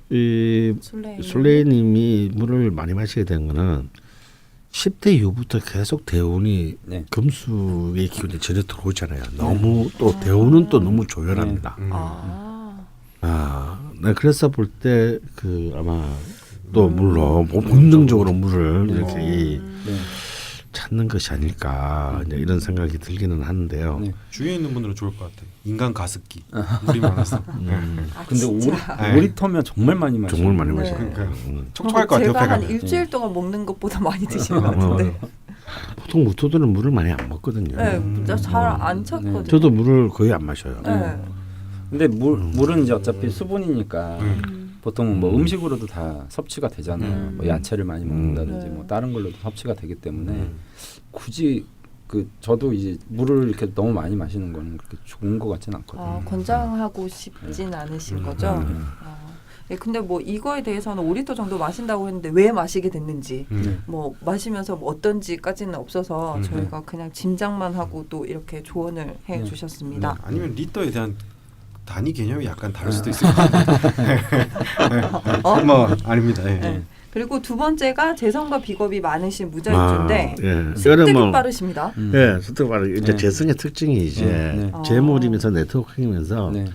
이 술레이님이 물을 많이 마시게 된 거는 10대 이후부터 계속 대운이 네. 금수의 기운이 전혀 들어오잖아요. 너무 또 대운은 또 너무 조열합니다. 네, 그래서 볼 때 아마 또 물로 본능적으로 물을 이렇게 찾는 것이 아닐까 이제 이런 생각이 들기는 하는데요. 네. 주위에 있는 분들은 좋을 것 같아요. 인간 가습기 물이 많아서. 근데 5리터면 정말 많이 마셔요. 정말 많이 네. 마셔요. 그러니까 촉촉할 것 같아요. 제가 한 배가. 일주일 동안 먹는 것보다 많이 드시는 것 같은데. 보통 무토들은 물을 많이 안 먹거든요. 네, 잘 안 찾거든요. 저도 물을 거의 안 마셔요. 네. 근데 물은 이제 어차피 수분이니까 보통 뭐 음식으로도 다 섭취가 되잖아요. 뭐 야채를 많이 먹는다든지 뭐 다른 걸로도 섭취가 되기 때문에 굳이 저도 이제 물을 이렇게 너무 많이 마시는 거는 그렇게 좋은 것 같지는 않거든요. 권장하고 싶진 않으신 거죠? 네, 근데 뭐 이거에 대해서는 5리터 정도 마신다고 했는데 왜 마시게 됐는지 뭐 마시면서 뭐 어떤지까지는 없어서 저희가 그냥 짐작만 하고 또 이렇게 조언을 해 주셨습니다. 아니면 리터에 대한 단위 개념이 약간 다를 수도 있을 것 같아요. 뭐 아닙니다. 예. 네. 그리고 두 번째가 재성과 비겁이 많으신 무자일주인데 예. 습득이 빠르십니다. 예, 습득 빠르. 이제 네. 재성의 특징이 이제 네. 재물이면서 네트워킹이면서 네.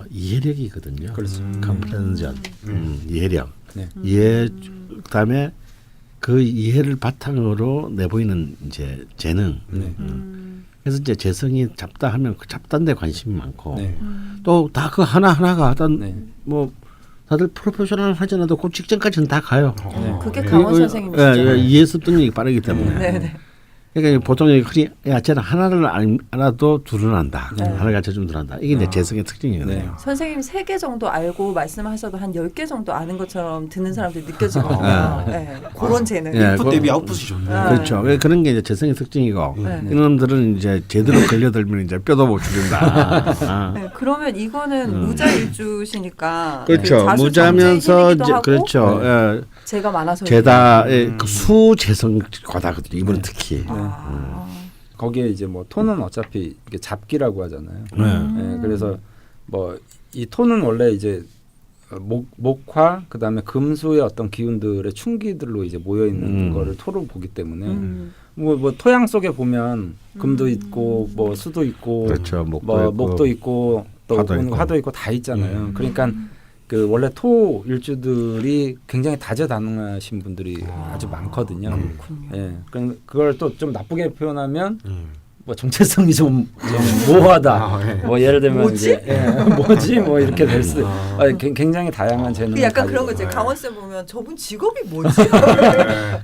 이해력이거든요. 그렇죠. 컴프렌전, 이해력. 네. 그다음에 그 이해를 바탕으로 내보이는 이제 재능. 네. 그래서 이제 재성이 잡다 하면 그 잡다한 데 관심이 많고 네. 또 다 그 하나하나가 어떤 네. 뭐 다들 프로페셔널 하지 않아도 그 직전까지는 다 가요. 그게 강원 선생님이시죠? 이해 습득력이 빠르기 때문에. 네. 그러니까 보통 흔히 야 쟤는 하나를 알아도 둘은 안다. 네. 하나를 가르쳐주면 둘은 안다. 이게 이제 재성의 특징이거든요. 네. 선생님 3개 정도 알고 말씀하셔도 한 10개 정도 아는 것처럼 듣는 사람들이 느껴지거든요. 아. 네. 그런 재능. 예, 인풋 대비 아웃풋이 좋네. 그렇죠. 그런 게 이제 재성의 특징이고 네. 이놈들은 이제 제대로 걸려들면 이제 뼈도 못 죽인다. 아. 네, 그러면 이거는 무자일주시니까 그렇죠. 그 자수 무자면서 정제이기도 이제 하고 그렇죠. 예. 제가 많아서 제다의 그 수재성과다거든요. 이분은 특히. 아. 거기에 이제 뭐 토는 어차피 이게 잡기라고 하잖아요. 네. 예, 그래서 뭐 이 토는 원래 이제 목화 그다음에 금수의 어떤 기운들의 충기들로 이제 모여 있는 거를 토로 보기 때문에 뭐 토양 속에 보면 금도 있고 뭐 수도 있고 그렇죠. 목도 뭐 있고. 목도 있고 또 화도 있고. 다 있잖아요. 그러니까 그 원래 토 일주들이 굉장히 다재다능하신 분들이 아주 많거든요. 예, 그걸 또 좀 나쁘게 표현하면 뭐 정체성이 좀 모호하다. 뭐 예를 들면 뭐지? 이제 뭐지 뭐 이렇게 될 수. 굉장히 다양한 재능. 그 약간 그런 거지. 강원 쌤 보면 저분 직업이 뭐지?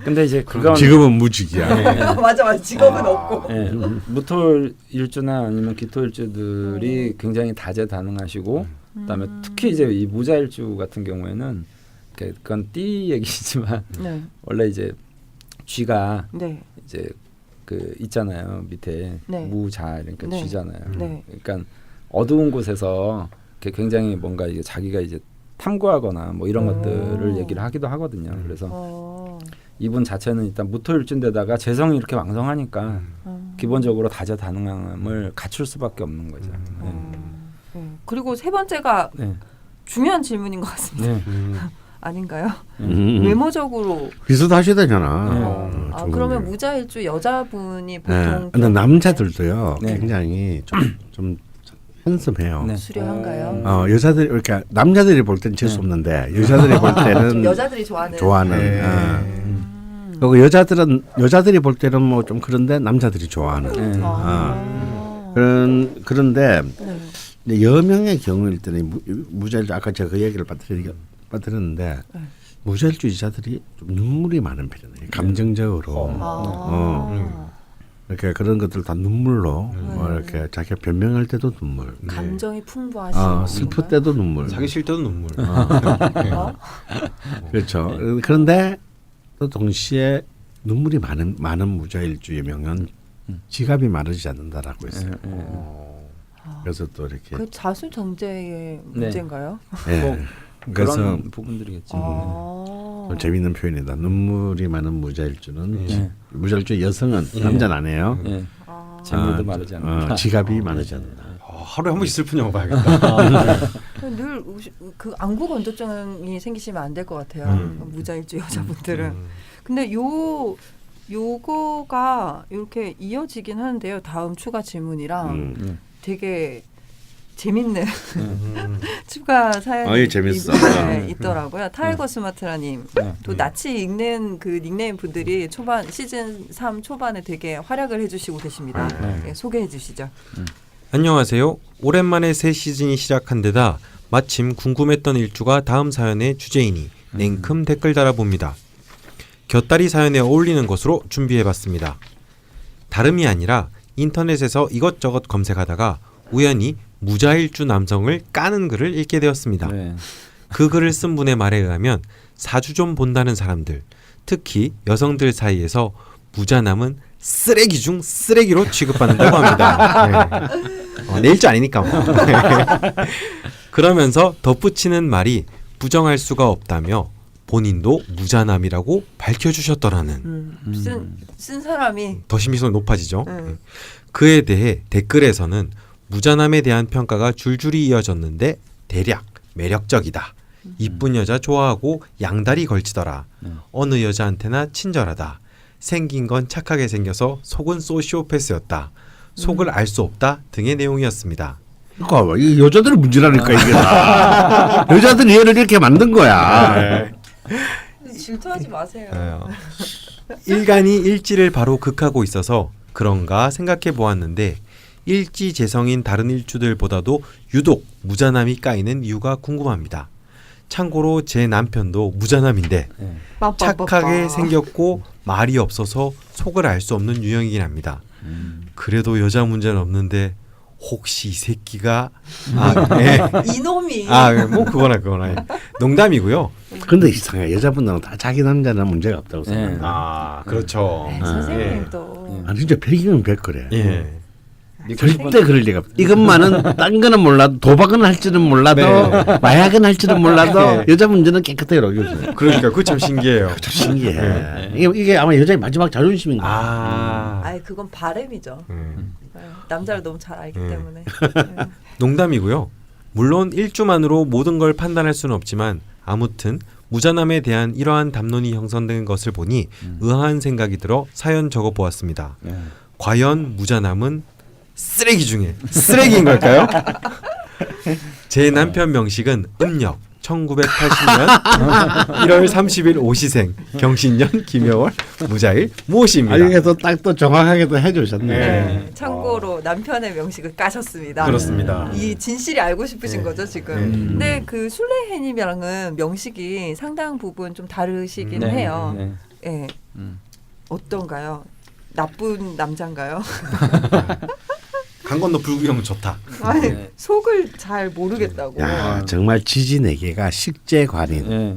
근데 이제 그건 직업은 무직이야. 맞아. 직업은 없고. 예, 무토 일주나 아니면 기토 일주들이 굉장히 다재다능하시고 그다음에 특히 이제 이 무자 일주 같은 경우에는 그건 띠 얘기지만 네. 원래 이제 쥐가 네. 이제 그 있잖아요 밑에 네. 무자 그러니까 네. 쥐잖아요. 네. 그러니까 어두운 곳에서 굉장히 뭔가 이제 자기가 이제 탐구하거나 뭐 이런 것들을 얘기를 하기도 하거든요. 그래서 이분 자체는 일단 무토일주인데다가 재성이 이렇게 왕성하니까 기본적으로 다재다능함을 갖출 수밖에 없는 거죠. 그리고 세 번째가 네. 중요한 질문인 것 같습니다. 네. 아닌가요? 음. 외모적으로 비슷하시다잖아. 아, 그러면 무자일주 여자분이 보통 네. 근데 남자들도요. 네. 굉장히 좀 핸섬해요. 네. 수려한가요? 여자들이 그러니까 남자들이 볼 때는 질 수 없는데 여자들이 볼 때는 여자들이 좋아하는. 그리고 여자들이 볼 때는 뭐 좀 그런데 남자들이 좋아하는. 그런데 네. 이제 여명의 경우일 때는 무자일주 아까 제가 그 얘기를 빠뜨렸는데 무자일주 여자들이 좀 눈물이 많은 편이에요. 감정적으로. 이렇게 그런 것들 다 눈물로 뭐 이렇게 자기가 변명할 때도 눈물. 감정이 풍부하시고 슬플 때도 눈물. 사기 싫 때도 눈물. 그렇죠. 그런데 또 동시에 눈물이 많은 무자일주의 명은 지갑이 마르지 않는다라고 했어요. 그래서 또 이렇게 그 자수 정제의 문제인가요? 네. 그래서 그런 부분들이겠죠. 좀 재밌는 표현이다. 눈물이 많은 무자일주는 무자일주 여성은 남자는 안 해요. 재물도 마르지 않는다. 지갑이 마르지 않는다. 하루에 한 번씩 슬픈 영화 봐야겠다. 늘 그 안구 건조증이 생기시면 안 될 것 같아요. 무자일주 여자분들은. 근데 요거가 이렇게 이어지긴 하는데요. 다음 추가 질문이랑 되게 재밌는 추가 사연이 재밌어. 있더라고요. 타이거 스마트라님 또 낯이 읽는 그 닉네임 분들이 시즌 3 초반에 되게 활약을 해주시고 계십니다. 소개해 주시죠. 안녕하세요. 오랜만에 새 시즌이 시작한 데다 마침 궁금했던 일주가 다음 사연의 주제이니 냉큼 댓글 달아봅니다. 곁다리 사연에 어울리는 것으로 준비해봤습니다. 다름이 아니라 인터넷에서 이것저것 검색하다가 우연히 무자일주 남성을 까는 글을 읽게 되었습니다. 그 글을 쓴 분의 말에 의하면 사주 좀 본다는 사람들, 특히 여성들 사이에서 무자남은 쓰레기 중 쓰레기로 취급받는다고 합니다. 내 일주 아니니까 뭐. 그러면서 덧붙이는 말이 부정할 수가 없다며 본인도 무자남이라고 밝혀주셨더라는. 쓴 사람이 더 심의성이 높아지죠. 그에 대해 댓글에서는 무자남에 대한 평가가 줄줄이 이어졌는데 대략 매력적이다. 이쁜 여자 좋아하고 양다리 걸치더라. 어느 여자한테나 친절하다. 생긴 건 착하게 생겨서 속은 소시오패스였다. 속을 알 수 없다 등의 내용이었습니다. 그러니까 이 여자들의 문제라니까 이게 다. 여자들이 얘를 이렇게 만든 거야. 질투하지 마세요. 일간이 일지를 바로 극하고 있어서 그런가 생각해 보았는데 일지재성인 다른 일주들보다도 유독 무자남이 까이는 이유가 궁금합니다. 참고로 제 남편도 무자남인데 네. 착하게 생겼고 말이 없어서 속을 알 수 없는 유형이긴 합니다. 그래도 여자 문제는 없는데 혹시 이 새끼가 이놈이 뭐 그거나 농담이고요. 근데 이상해 여자분들은 다 자기 남자는 문제가 없다고 네. 생각한다. 그렇죠. 네, 선생님도 아니 진짜 100이면 100 그래. 예. 절대 그럴 리가 없다. 이것만은 딴 거는 몰라도 도박은 할지는 몰라도 네. 마약은 할지는 몰라도 네. 여자 문제는 깨끗하게 여겨줘요. 그러니까 그거 참 신기해요. 신기해. 이게 아마 여자의 마지막 자존심인 거야. 아이 그건 바램이죠. 네, 남자를 너무 잘 알기 네. 때문에. 네. 농담이고요. 물론 일주만으로 모든 걸 판단할 수는 없지만 아무튼 무자남에 대한 이러한 담론이 형성된 것을 보니 의아한 생각이 들어 사연 적어보았습니다. 네. 과연 무자남은 쓰레기 중에 쓰레기인 걸까요? 제 남편 명식은 음력 1980년 1월 30일 오시생 경신년 김여월 무자일 무엇입니다. 아니 그래서 딱 또 정확하게 또 해주셨네. 네. 참고로 남편의 명식을 까셨습니다. 그렇습니다. 이 진실이 알고 싶으신 네. 거죠 지금. 네. 근데 그 술래해님이랑은 명식이 상당 부분 좀 다르시긴 네. 해요. 네. 예. 어떤가요? 나쁜 남잔가요? 강 건너 불구경은 좋다. 아니 네. 속을 잘 모르겠다고. 야 정말 지지네개가 식재관인, 네.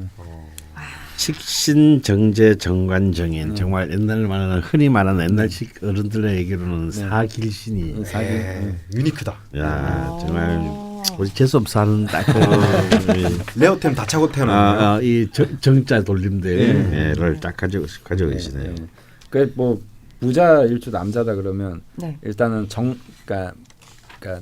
식신정제 정관정인 정말 옛날 말하는 흔히 말하는 옛날식 어른들의 얘기로는 사길신이. 사기. 유니크다. 야 정말 우리 재수없 사는 딱그 레어템 다 차고 태어났네요. 이 정자 돌림대를 딱 가지고 계시네요. 그뭐 무자 일주 남자다 그러면 네. 일단은 그러니까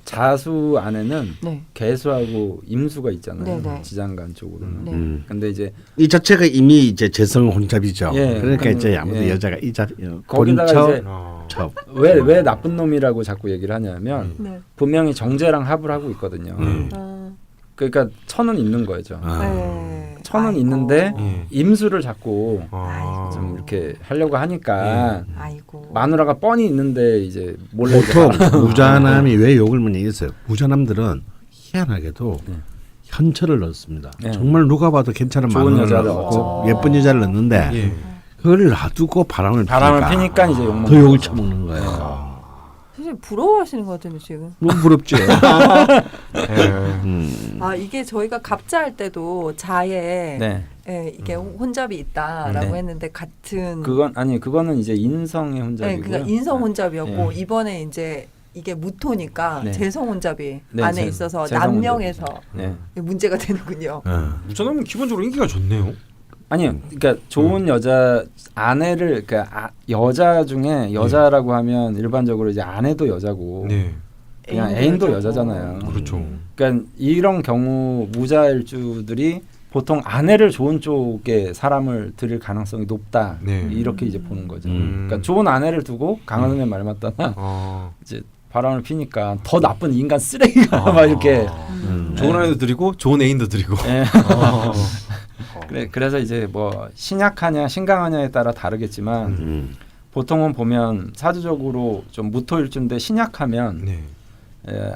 자수 안에는 네. 개수하고 임수가 있잖아요. 네네. 지장간 쪽으로는. 네. 근데 이제 이 자체가 이미 이제 재성 혼잡이죠. 예, 그러니까 이제 아무도 예. 여자가 이 자리 거기다가 이제 첩. 왜 나쁜 놈이라고 자꾸 얘기를 하냐면 네. 분명히 정제랑 합을 하고 있거든요. 그러니까 천은 있는 거죠. 네. 천은 아이고. 있는데 예. 임수를 자꾸 아. 좀 이렇게 하려고 하니까 아이고. 마누라가 뻔히 있는데 이제 몰래 보통 무자남이 왜 욕을 많이 했어요? 무자남들은 희한하게도 현철을 넣습니다. 네. 정말 누가 봐도 괜찮은 좋은 마누라를 여자를 넣고 넣죠. 예쁜 여자를 넣는데 예. 그걸 놔두고 바람을 피니까 이제 욕먹는 더 욕을 거죠. 처먹는 거예요. 선생님 부러워하시는 것 같은데 지금. 너무 부럽지. 아 이게 저희가 갑자할 때도 자에 네. 예, 이게 혼잡이 있다라고 네. 했는데 같은 그거는 이제 인성의 네, 혼잡이고요. 그러니까 인성 혼잡이었고 네. 이번에 이제 이게 무토니까 네. 재성 혼잡이 네, 안에 재- 있어서 재성 남명에서 네. 문제가 되는군요. 무자남은 기본적으로 인기가 좋네요. 아니요. 그러니까 좋은 여자 아내를 그러니까 여자 중에 여자라고 하면 일반적으로 이제 아내도 여자고 네. 그냥 애인도 애인도 여자고. 여자잖아요. 그렇죠. 그러니까 이런 경우 무자일주들이 보통 아내를 좋은 쪽에 사람을 들일 가능성이 높다. 네. 이렇게 이제 보는 거죠. 음. 그러니까 좋은 아내를 두고 강하늘의 말 맞다나 이제 바람을 피니까 더 나쁜 인간 쓰레기가 막 이렇게 좋은 아내도 드리고 좋은 애인도 드리고. 예. 그래서 이제 뭐 신약하냐 신강하냐에 따라 다르겠지만 보통은 보면 사주적으로 좀 무토일주인데 신약하면 네.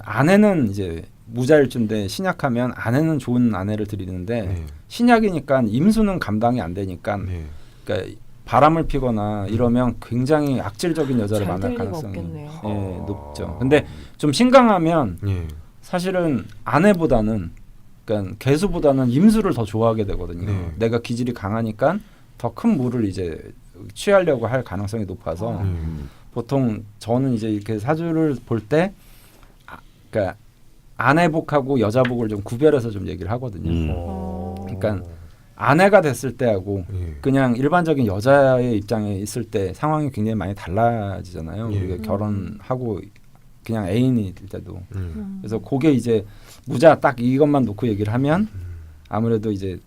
아내는 이제 무자일주인데 신약하면 아내는 좋은 아내를 드리는데 네. 신약이니까 임수는 감당이 안 되니까 네. 그러니까 바람을 피거나 이러면 굉장히 악질적인 여자를 잘 만날 될 리가 가능성이 없겠네요. 높죠. 근데 좀 신강하면 예. 사실은 아내보다는 그러니까 개수보다는 임수를 더 좋아하게 되거든요. 네. 내가 기질이 강하니까 더 큰 물을 이제 취하려고 할 가능성이 높아서 보통 저는 이제 이렇게 사주를 볼 때 그러니까 아내복하고 여자복을 좀 구별해서 좀 얘기를 하거든요. 그러니까 아내가 됐을 때하고 예. 그냥 일반적인 여자의 입장에 있을 때 상황이 굉장히 많이 달라지잖아요. 예. 우리가 결혼하고 그냥 애인이 될 때도. 그래서 그게 이제 무자 딱 이것만 놓고 얘기를 하면 아무래도 이제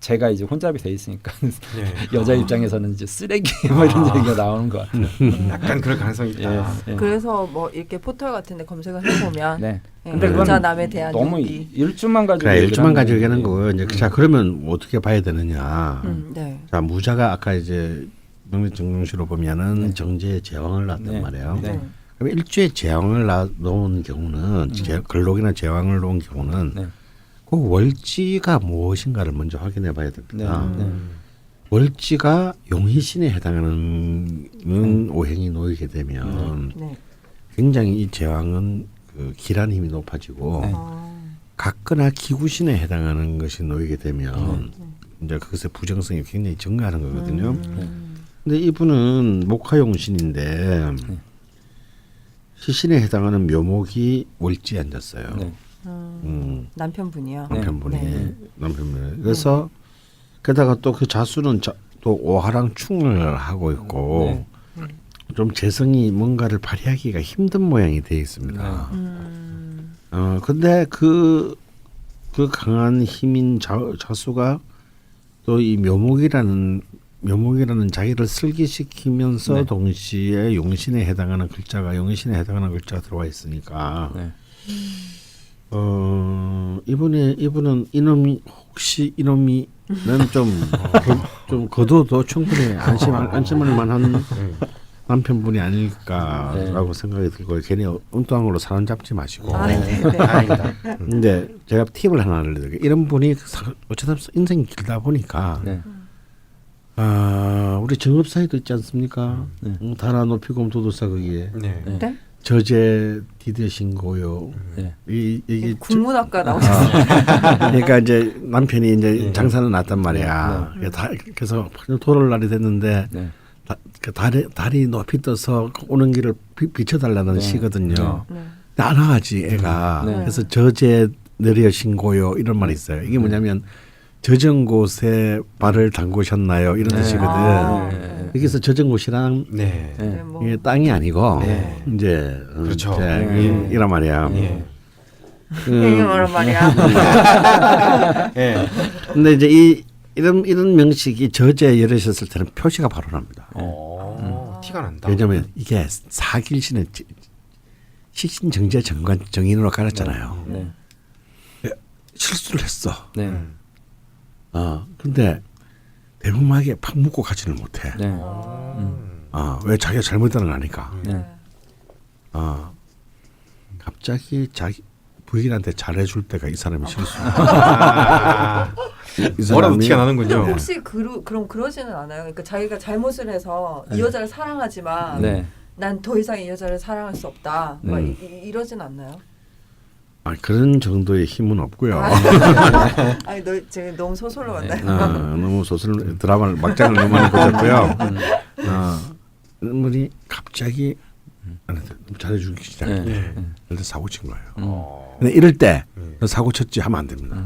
제가 이제 혼잡이 돼 있으니까 예. 여자 입장에서는 이제 쓰레기 뭐 이런 얘기가 나오는 것 같아요. 약간 그럴 가능성이 있다. 예. 그래서 뭐 이렇게 포털 같은데 검색을 해보면 네. 근데 그건 여자남에 대한 너무 욕이. 일주만 가지고 그래 얘기를 일주만 하는 가지고 얘기하는 건데. 거고요. 이제 자 그러면 어떻게 봐야 되느냐? 네. 자 무자가 아까 이제 명리정령시로 보면은 정제의 제왕을 낳았단 네. 말이에요. 네. 그럼 일주에 제왕을 놓은 경우는 글록이나 제왕을 놓은 경우는 네. 그 월지가 무엇인가를 먼저 확인해 봐야 됩니다. 네. 월지가 용희신에 해당하는 오행이 놓이게 되면 네. 굉장히 이 제왕은 그 기란 힘이 높아지고 네. 각거나 기구신에 해당하는 것이 놓이게 되면 이제 그것의 부정성이 굉장히 증가하는 거거든요. 근데 이분은 목화용신인데 시신에 해당하는 묘목이 월지에 앉았어요. 네. 남편분이요. 남편분이 네. 남편분이 그래서 게다가 또 그 자수는 또 오하랑충을 하고 있고 네. 좀 재성이 뭔가를 발휘하기가 힘든 모양이 되어 있습니다. 근데 그 강한 힘인 자수가 또 이 묘목이라는 자기를 슬기시키면서 네. 동시에 용신에 해당하는 글자가 용신에 해당하는 글자가 들어와 있으니까 네. 이분은 이놈이는 좀 거둬도 충분히 안심할 만한 남편분이 아닐까라고 생각이 들고 괜히 엉뚱한 걸로 사람 잡지 마시고. 아, 네. 네. 다행이다. 근데 제가 팁을 하나 알려드릴게요. 이런 분이 어쩌다 인생이 길다 보니까 네. 우리 정업사에도 있지 않습니까? 네. 다나 높이곰 도도사 거기에 네. 네? 저제 디대신고요. 네. 이게 국문학과 나오셨어요. 그러니까 이제 남편이 이제 장사는 났단 말이야. 그래서 돌을 날이 됐는데 네. 그 달이 높이 떠서 오는 길을 비춰달라는 네. 시거든요. 네. 근데 안 와가지 애가. 네. 그래서 저제 내려신고요 이런 말이 있어요. 이게 뭐냐면 젖은 곳에 발을 담그셨나요 이런 네. 뜻이거든. 아, 여기서 젖은 곳이랑 네. 네. 네, 뭐. 이게 땅이 아니고 네. 이제 그렇죠. 이제 네. 이란 말이야. 예. 이게 뭐란 말이야. 예. 근데 이제 이런 명식이 저제 열으셨을 때는 표시가 바로 납니다. 티가 난다. 왜냐하면 이게 사길신은 식신정제 정인으로 가렸잖아요. 네. 실수를 했어. 네. 근데 대범하게 팍 묶고 가지는 못해. 네. 왜 자기가 잘못했다는 걸 아니까. 네. 갑자기 자기 부인한테 잘해줄 때가 이 사람이 실수. 뭐라도 티가 나는군요. 혹시 그럼 그러지는 않아요? 그러니까 자기가 잘못을 해서 이 네. 여자를 사랑하지만 네. 난 더 이상 이 여자를 사랑할 수 없다. 막 이러진 않나요? 그런 정도의 힘은 없고요. 아니 제가 너무 소설로 왔나요? 너무 소설 드라마를 막장을 너무 많이 보셨고요. 인물이 갑자기 잘해주기 시작해. 네. 그래서 사고 친 거예요. 근데 이럴 때 사고 쳤지 하면 안 됩니다.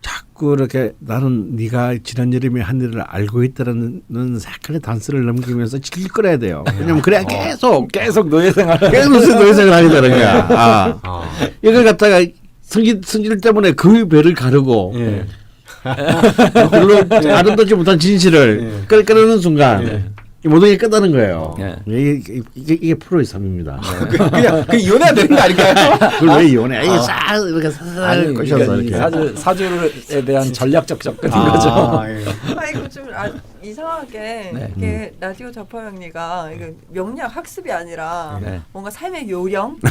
자꾸 이렇게 나는 네가 지난 여름에 한 일을 알고 있다라는 색깔의 단서를 넘기면서 질끌어야 돼요. 왜냐면 그래야 계속 노예 생활. 노예생을 하게 되는 거야. 이걸 갖다가 성질 때문에 그 배를 가르고 예. 별로 아름답지 못한 진실을 끌어내는 순간 이 모든 게 끝나는 거예요. 이게 프로의 삶입니다. 그냥 이혼해야 되는 거 아닐까요? 그걸 왜 이혼해? 이게 싹 이렇게 싹 꼬셔서 이렇게. 사주에 대한 전략적 접근인 거죠. 예. 이거 좀 이상하게 네. 이게 라디오 자파명리가 이게 명리학 학습이 아니라 네. 뭔가 삶의 요령, 뭐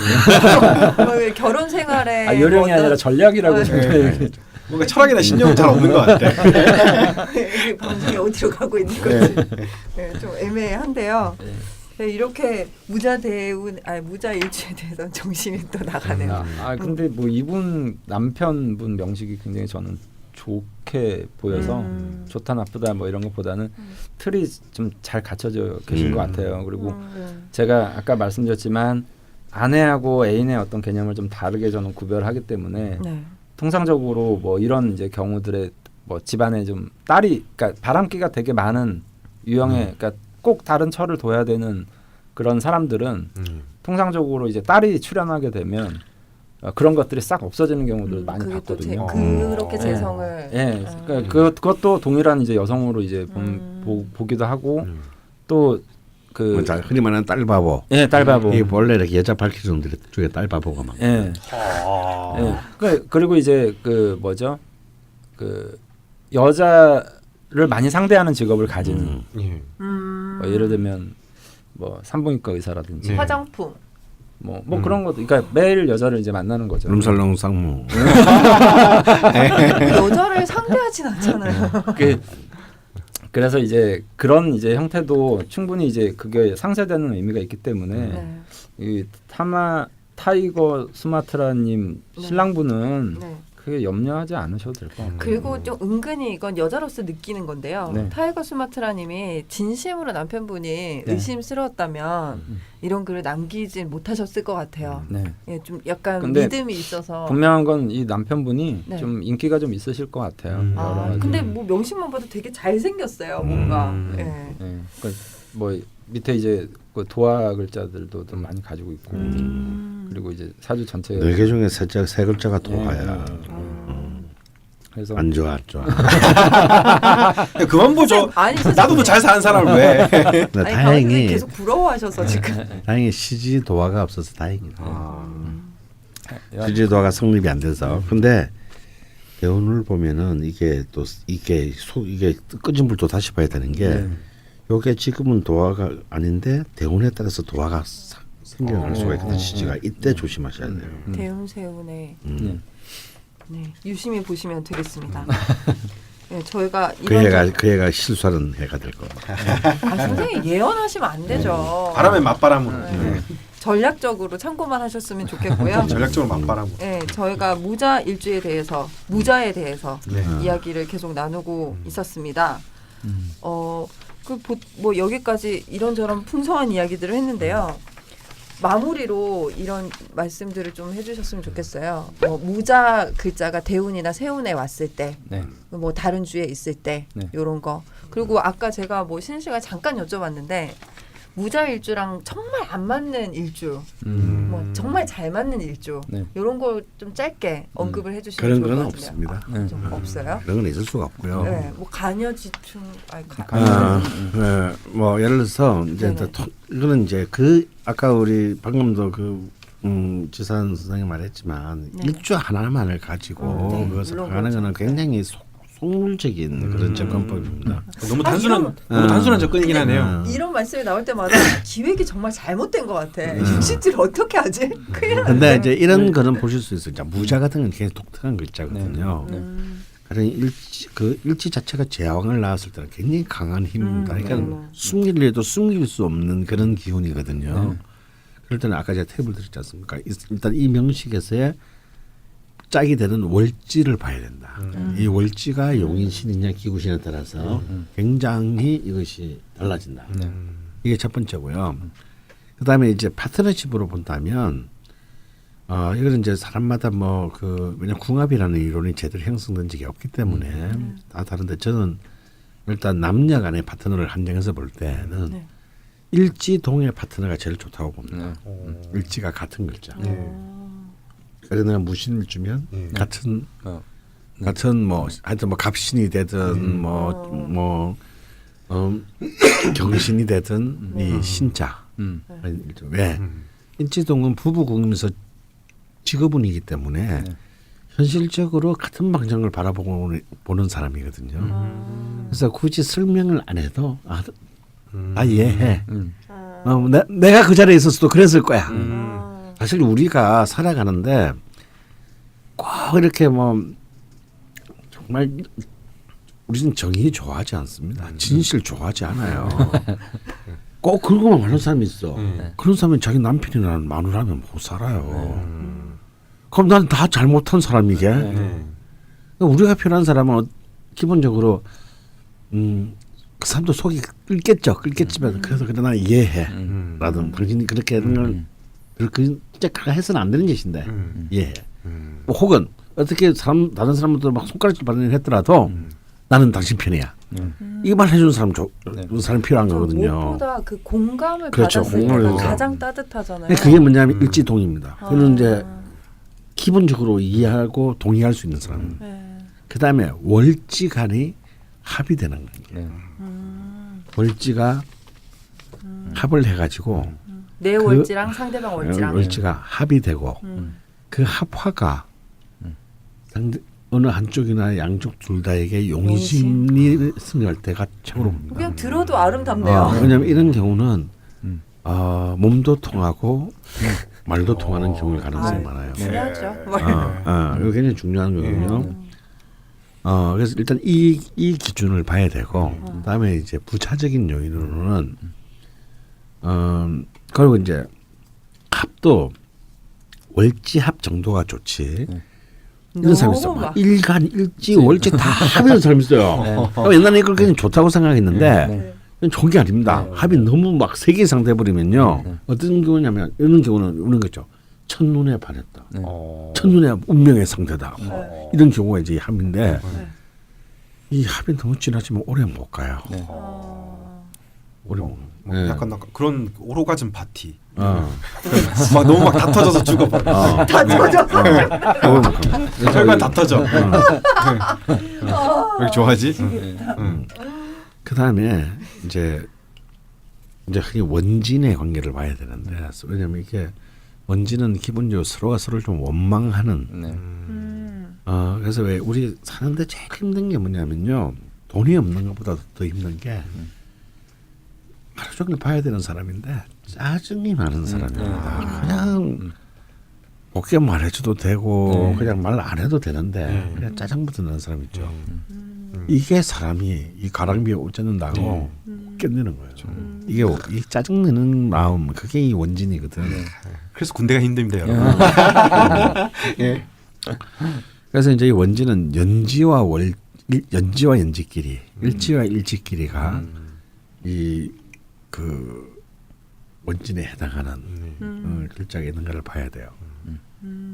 결혼 생활에 요령이 뭐 아니라 전략이라고 네. 좀 뭔가 철학이나 신념은 잘 없는 것 같아. 이게 방송이 어디로 가고 있는 건지 네, 좀 애매한데요. 네, 이렇게 무자일주에 대해서 정신이 또 나가네요. 근데 뭐 이분 남편분 명식이 굉장히 저는 좋게 보여서 좋다 나쁘다 뭐 이런 것보다는 틀이 좀 잘 갖춰져 계신 것 같아요. 그리고 제가 아까 말씀드렸지만 아내하고 애인의 어떤 개념을 좀 다르게 저는 구별하기 때문에 네. 통상적으로 뭐 이런 이제 경우들의 뭐 집안에 좀 딸이 그러니까 바람기가 되게 많은 유형의 그러니까 꼭 다른 철을 둬야 되는 그런 사람들은 통상적으로 이제 딸이 출연하게 되면 그런 것들이 싹 없어지는 경우들 많이 그게 또 봤거든요. 그렇게 재성을 그러니까 그것도 동일한 이제 여성으로 이제 보기도 하고 또 그 흔히 말하는 딸바보. 딸바보. 이게 원래 이렇게 여자 밝혀주는 분 중에 딸바보가 많아요. 그리고 이제 그 뭐죠? 그 여자를 많이 상대하는 직업을 가지는 예. 뭐 예를 들면 뭐 산부인과 의사라든지 화장품 뭐 그런 것도 그러니까 매일 여자를 이제 만나는 거죠. 룸살롱 쌍무. 여자를 상대하진 않잖아요. 그래서 이제 그런 이제 형태도 충분히 이제 그게 상쇄되는 의미가 있기 때문에 네. 이 타이거 수마트라님 네. 신랑분은 네. 크게 염려하지 않으셔도 될 것 같아요. 그리고 좀 은근히 이건 여자로서 느끼는 건데요. 네. 타이거 수마트라님이 진심으로 남편분이 의심스러웠다면 이런 글을 남기진 못하셨을 것 같아요. 네. 예, 좀 약간 근데 믿음이 있어서. 분명한 건 이 남편분이 네. 좀 인기가 좀 있으실 것 같아요. 여러 아, 가지. 근데 뭐 명심만 봐도 되게 잘생겼어요, 뭔가. 예. 네. 그러니까 뭐 밑에 이제 그 도화 글자들도 좀 많이 가지고 있고 그리고 이제 사주 전체 4개 중에 세 글자가 도화야. 그래서 안 좋아, 안 좋아. 그만 보죠. 아니, 나도 잘 사는 사람을 왜? 근데 아니, 다행히 강원님이 계속 부러워하셔서 지금. 다행히 CG 도화가 없어서 다행이다. 야, CG 도화가 성립이 안 돼서. 근데 대운을 보면은 이게 끄진 불도 다시 봐야 되는 게 요게 지금은 도화가 아닌데 대운에 따라서 도화가 생겨날 수가 있거든. CG가 이때 조심하셔야 돼요. 대운세운의 네, 유심히 보시면 되겠습니다. 네, 저희가 그 애가 실수하는 해가 될 겁니다. 선생님 예언하시면 안 되죠. 바람에 맞바람으로. 전략적으로 참고만 하셨으면 좋겠고요. 전략적으로 맞바람으로. 네, 저희가 무자 일주에 대해서 무자에 대해서 네. 이야기를 계속 나누고 있었습니다. 뭐 여기까지 이런저런 풍성한 이야기들을 했는데요. 마무리로 이런 말씀들을 좀 해주셨으면 좋겠어요. 무자 글자가 대운이나 세운에 왔을 때, 네. 뭐 다른 주에 있을 때, 네. 이런 거. 그리고 아까 제가 뭐 신 씨가 잠깐 여쭤봤는데 무자 일주랑 정말 안 맞는 일주, 뭐 정말 잘 맞는 일주, 네. 이런 걸 좀 짧게 언급을 해주시면 그런 좋을 것 건 같은데요. 없습니다. 좀 없어요? 그런 건 있을 수가 없고요. 네, 뭐 간여지충, 뭐 예를 들어서 이제 네네. 이거는 이제 그 아까 우리 방금도 지산 선생님 말했지만 네. 일주 하나만을 가지고 네, 그것을 물론 하는 거는 그렇죠. 굉장히 속물적인 그런 접근법입니다. 너무 단순한 접근이긴 하네요. 이런 말씀이 나올 때마다 기획이 정말 잘못된 것 같아. 육신질 어떻게 하지? 큰일 났네. 근데 이제 이런 거는 보실 수 있어요. 자, 무자 같은 건 굉장히 독특한 글자거든요. 그러니 일지 자체가 제왕을 낳았을 때는 굉장히 강한 힘입니다. 그러니까 숨기려도 숨길 수 없는 그런 기운이거든요. 그럴 때는 아까 제가 탭을 드렸지 않습니까? 일단 이 명식에서의 짝이 되는 월지를 봐야 된다. 이 월지가 용인신이냐 기구신에 따라서 굉장히 이것이 달라진다. 이게 첫 번째고요. 그다음에 이제 파트너십으로 본다면 이거는 이제 사람마다 왜냐 궁합이라는 이론이 제대로 형성된 적이 없기 때문에 다 다른데 저는 일단 남녀 간의 파트너를 한정해서 볼 때는 일지동의 파트너가 제일 좋다고 봅니다. 일지가 같은 글자. 그래서 내가 무신일주면 같은 하여튼 갑신이 되든 경신이 되든 이 신자. 왜 일지동은 부부궁이면서 직업운이기 때문에 현실적으로 같은 방향을 바라보는 사람이거든요. 그래서 굳이 설명을 안 해도 이해해. 내가 그 자리에 있었어도 그랬을 거야. 사실 우리가 살아가는데 꼭 이렇게 정말 우리는 정의 좋아하지 않습니다. 진실 좋아하지 않아요. 꼭 그러고만 말하는 사람이 있어. 그런 사람은 자기 남편이나 마누라면 못 살아요. 그럼 난 다 잘못한 사람이게. 우리가 필요한 사람은 기본적으로 그 사람도 속이 끓겠지만 그래서 그러나 이해해. 라든 당신이 그렇게 하는 걸 그렇게 진짜 해서는 안 되는 짓인데 이해해. 뭐 혹은 어떻게 다른 사람들도 막 손가락질 받는 일 했더라도 나는 당신 편이야. 이것만 해주는 사람 필요한 거거든요. 무엇보다 그 공감을 그렇죠. 받았을 공감을 때가 해서. 가장 따뜻하잖아요. 그게 뭐냐면 일지동입니다. 그는 이제 기본적으로 이해하고 동의할 수 있는 사람. 그 다음에 월지간이 합이 되는 거예요. 월지가 합을 해가지고 내 월지랑 상대방 월지랑 월지가 합이 되고 그 합화가 어느 한쪽이나 양쪽 둘 다에게 용신이 승리할 때가 최고로 봅니다. 그냥 들어도 아름답네요. 왜냐하면 이런 경우는 몸도 통하고 말도 통하는 경우일 가능성이 많아요. 중요하죠. 이거 굉장히 중요한 거거든요. 그래서 일단 이 기준을 봐야 되고 그다음에 이제 부차적인 요인으로는 그리고 이제 합도 월지합 정도가 좋지. 이런 사람이 있어. 막 일간, 일지, 월지 다 합이는 사람이 있어요. 옛날에 이걸 그냥 좋다고 생각했는데 좋은 게 아닙니다. 합이 너무 막 세 개 이상 돼버리면요. 어떤 경우냐면 이런 경우는 이런 거죠. 첫눈에 반했다. 첫눈에 운명의 상대다. 이런 경우가 이제 합인데 이 합이 너무 진하지만 오래 못 가요. 오래 못. 약간 그런 오로가즘 파티. 막 너무 막 다 터져서 죽어버려. 다 터져. 혈관 다 터져. 왜 이렇게 좋아하지? 그 다음에 이제 원진의 관계를 봐야 되는데 왜냐면 이게 원진은 기본적으로 서로가 서로를 좀 원망하는. 그래서 왜 우리 사는데 제일 힘든 게 뭐냐면요. 돈이 없는 것보다 더 힘든 게 하루 종일 봐야 되는 사람인데 짜증이 많은 사람입니다. 그냥 곱게 말해줘도 되고 그냥 말 안 해도 되는데 그냥 짜증부터 나는 사람 있죠. 이게 사람이 이 가랑비에 옷 젖는다고 견디는 거예요. 이게 이 짜증내는 마음 그게 이 원진이거든. 그래서 군대가 힘듭니다, 여러분. 예. 그래서 이제 이 원진은 연지와 연지끼리, 일지와 일지끼리가 이 그 원진에 해당하는 글자가 있는 걸 봐야 돼요.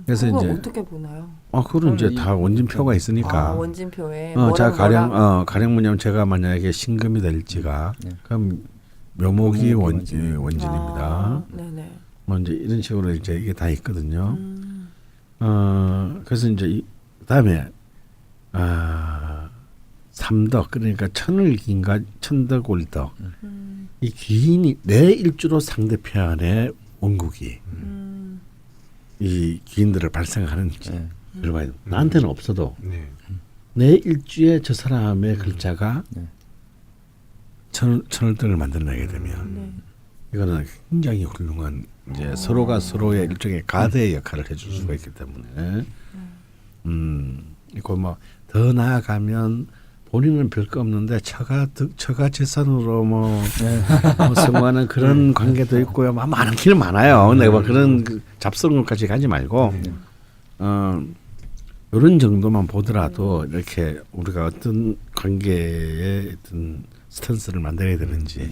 그래서 그걸 이제 어떻게 보나요? 그거는 이제 다 원진표가 있으니까. 원진표에 자 가령 뭐냐면 제가 만약에 신금이 될지가 그럼 묘목이 원진입니다. 네네. 뭐 이제 이런 식으로 이제 이게 다 있거든요. 그래서 이제 그다음에 삼덕 그러니까 천을기인가 천덕올덕 이 귀인이 내 일주로 상대편의 원국이 이 귀인들을 발생하는지 그걸 봐야 돼. 나한테는 없어도 내 일주에 저 사람의 글자가 천을덕을 만들어내게 되면 이거는 굉장히 훌륭한 이제 서로가 서로의 일종의 가드의 역할을 해줄 수가 있기 때문에 이거 뭐 더 나아가면 본인은 별거 없는데 처가 재산으로 뭐 성공하는 그런 관계도 있고요. 많긴 많아요. 근데 뭐 그런 잡스러운 것까지 가지 말고 이런 정도만 보더라도 이렇게 우리가 어떤 관계에 어떤 스탠스를 만들어야 되는지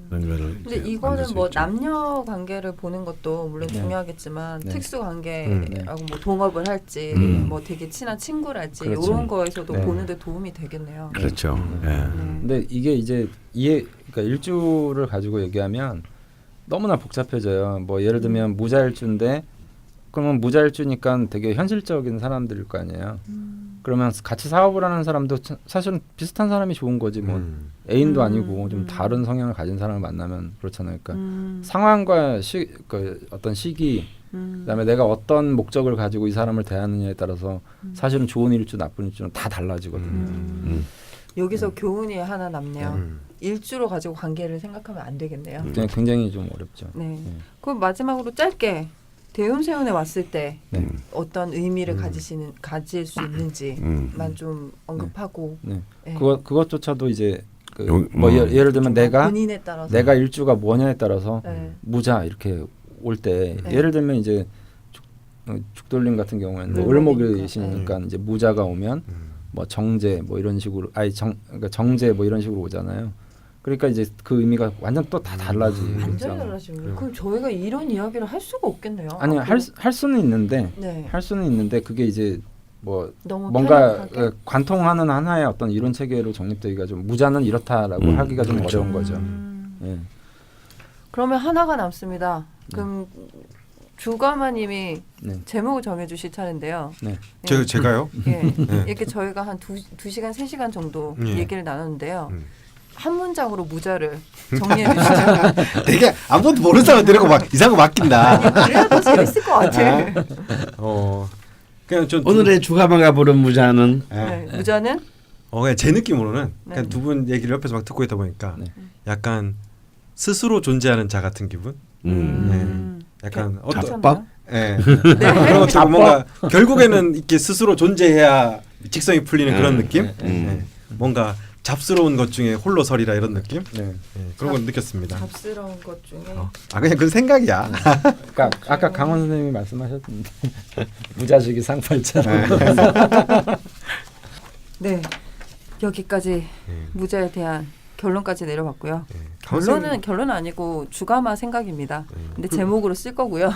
그런 거를. 근데 이거는 뭐 남녀 관계를 보는 것도 물론 중요하겠지만 특수 관계라고 뭐 동업을 할지 뭐 되게 친한 친구랄지 이런 거에서도 보는데 도움이 되겠네요. 그렇죠. 근데 이게 이제 그러니까 일주를 가지고 얘기하면 너무나 복잡해져요. 뭐 예를 들면 무자일주인데 그러면 무자일주니까 되게 현실적인 사람들일 거 아니에요. 그러면 같이 사업을 하는 사람도 사실은 비슷한 사람이 좋은 거지 뭐 애인도 아니고 좀 다른 성향을 가진 사람을 만나면 그렇잖아요. 그러니까 상황과 그 어떤 시기 그다음에 내가 어떤 목적을 가지고 이 사람을 대하느냐에 따라서 사실은 좋은 일주 나쁜 일주는 다 달라지거든요. 여기서 교훈이 하나 남네요. 일주로 가지고 관계를 생각하면 안 되겠네요. 굉장히 좀 어렵죠. 네. 그럼 마지막으로 짧게 대운세운에 왔을 때 어떤 의미를 가질 수 있는지만 좀 언급하고. 그것조차도 이제 뭐 예를 들면 본인에 따라서 내가 일주가 뭐냐에 따라서 무자 이렇게 올 때 예를 들면 이제 죽돌림 같은 경우에는 을목이시니까 이제 무자가 오면 뭐 정제 뭐 이런 식으로 그러니까 정제 뭐 이런 식으로 오잖아요. 그러니까 이제 그 의미가 완전 또 다 달라지죠. 완전 달라지고. 그럼 저희가 이런 이야기를 할 수가 없겠네요. 아니 할 수는 있는데 할 수는 있는데 그게 이제 뭐 뭔가 관통하는 하나의 어떤 이론 체계로 정립되기가 좀 무자는 이렇다라고 하기가 좀 어려운 거죠. 그러면 하나가 남습니다. 그럼 주가마님이 제목을 정해주실 차례인데요. 제가요? 이렇게 저희가 한 2시간 3시간 정도 얘기를 나눴는데요. 한 문장으로 무자를 정리해 주시죠. 되게 아무것도 모르는 사람 데리고 막 이상한 거 맡긴다. 그래야 더 재밌을 것 같아. 그냥 좀 오늘의 주가마가 부른 무자는 무자는 그냥 제 느낌으로는 그냥 두 분 얘기를 옆에서 막 듣고 있다 보니까 약간 스스로 존재하는 자 같은 기분. 약간 어떤 잡밥? 예. 그런 것도 뭔가 결국에는 이렇게 스스로 존재해야 직성이 풀리는 그런 느낌. 예. 뭔가 잡스러운 것 중에 홀로 서리라 이런 느낌. 네. 예. 그런 걸 느꼈습니다. 잡스러운 것 중에 그냥 그 생각이야. 그러니까 아까 강원 선생님이 말씀하셨는데 무자식이 상팔자. 네 여기까지 무자에 대한 결론까지 내려봤고요. 결론은 아니고 주가마 생각입니다. 근데 제목으로 쓸 거고요.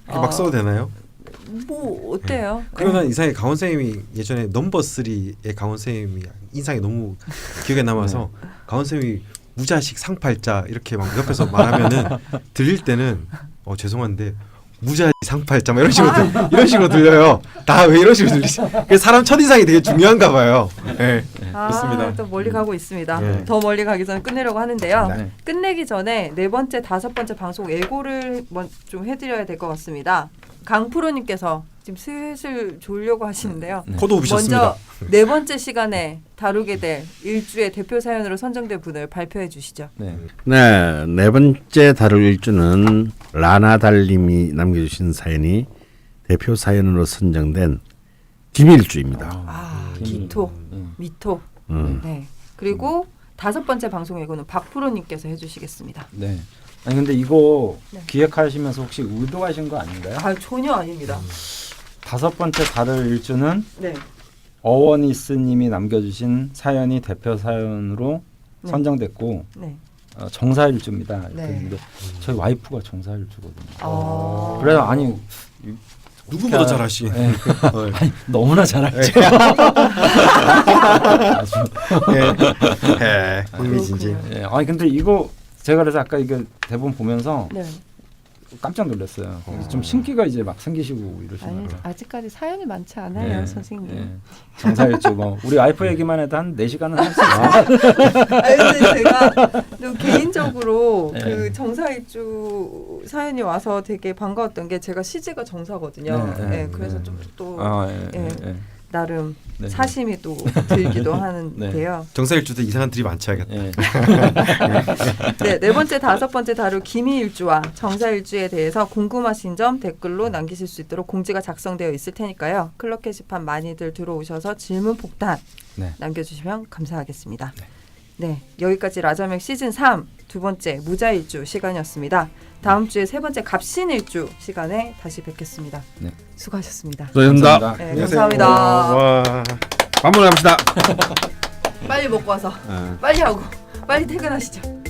막 써도 되나요? 뭐 어때요? 그러면 이상하게 강원 선생님이 예전에 넘버 3의 강원 선생님이 인상이 너무 기억에 남아서 강원 선생님이 무자식 상팔자 이렇게 막 옆에서 말하면은 들릴 때는 죄송한데 무자식 상팔자 막 이런 식으로 들려요. 다 왜 이런 식으로 들리지? 사람 첫인상이 되게 중요한가 봐요. 네, 좋습니다. 또 멀리 가고 있습니다. 네. 더 멀리 가기 전에 끝내려고 하는데요. 네. 끝내기 전에 4번째, 5번째 방송 예고를 좀 해드려야 될 것 같습니다. 강프로님께서 지금 슬슬 졸려고 하시는데요. 코도 우비셨습니다. 먼저 4번째 시간에 다루게 될 일주의 대표 사연으로 선정된 분을 발표해 주시죠. 네. 네, 네 번째 다룰 일주는 라나달님이 남겨주신 사연이 대표 사연으로 선정된 김일주입니다. 기토, 미토. 네. 그리고 5번째 방송 예고는 박프로님께서 해주시겠습니다. 네. 아니 근데 이거 네. 기획하시면서 혹시 의도하신 거 아닌가요? 전혀 아닙니다. 5번째 다룰 일주는 네. 어원이스님이 남겨주신 사연이 대표 사연으로 네. 선정됐고 네. 정사일주입니다. 이렇게 네. 했는데 저희 와이프가 정사일주거든요. 아. 그래서 아니 누구보다 잘하시. 네, 아니, 너무나 잘하죠. 흥미진진. 예, 아니 근데 이거 제가 그래서 아까 이게 대본 보면서 네. 깜짝 놀랐어요. 좀 신기가 이제 막 생기시고 이러시더라고요. 아직까지 사연이 많지 않아요, 네, 선생님. 네. 정사일주 뭐 우리 와이프 얘기만 해도 한 4시간은 할 수 있어요. 근데 제가 또 개인적으로 네. 그 정사일주 사연이 와서 되게 반가웠던 게 제가 시제가 정사거든요. 네, 네, 네, 그래서 네. 좀 또 예. 나름 네. 사심이 또 들기도 하는데요. 정사일주도 이상한 드립 안 쳐야겠다. 예. 네, 4번째, 5번째 다룰 기미일주와 정사일주에 대해서 궁금하신 점 댓글로 남기실 수 있도록 공지가 작성되어 있을 테니까요. 클럽 게시판 많이들 들어오셔서 질문 폭탄 네. 남겨주시면 감사하겠습니다. 네, 여기까지 라자명 시즌 3 2번째 무자일주 시간이었습니다. 다음 주에 3번째 갑신일주 시간에 다시 뵙겠습니다. 네. 수고하셨습니다. 수고하셨습니다. 네, 안녕하세요. 감사합니다. 와. 밥 먹으러 갑시다. 빨리 먹고 와서 빨리 하고 빨리 퇴근하시죠.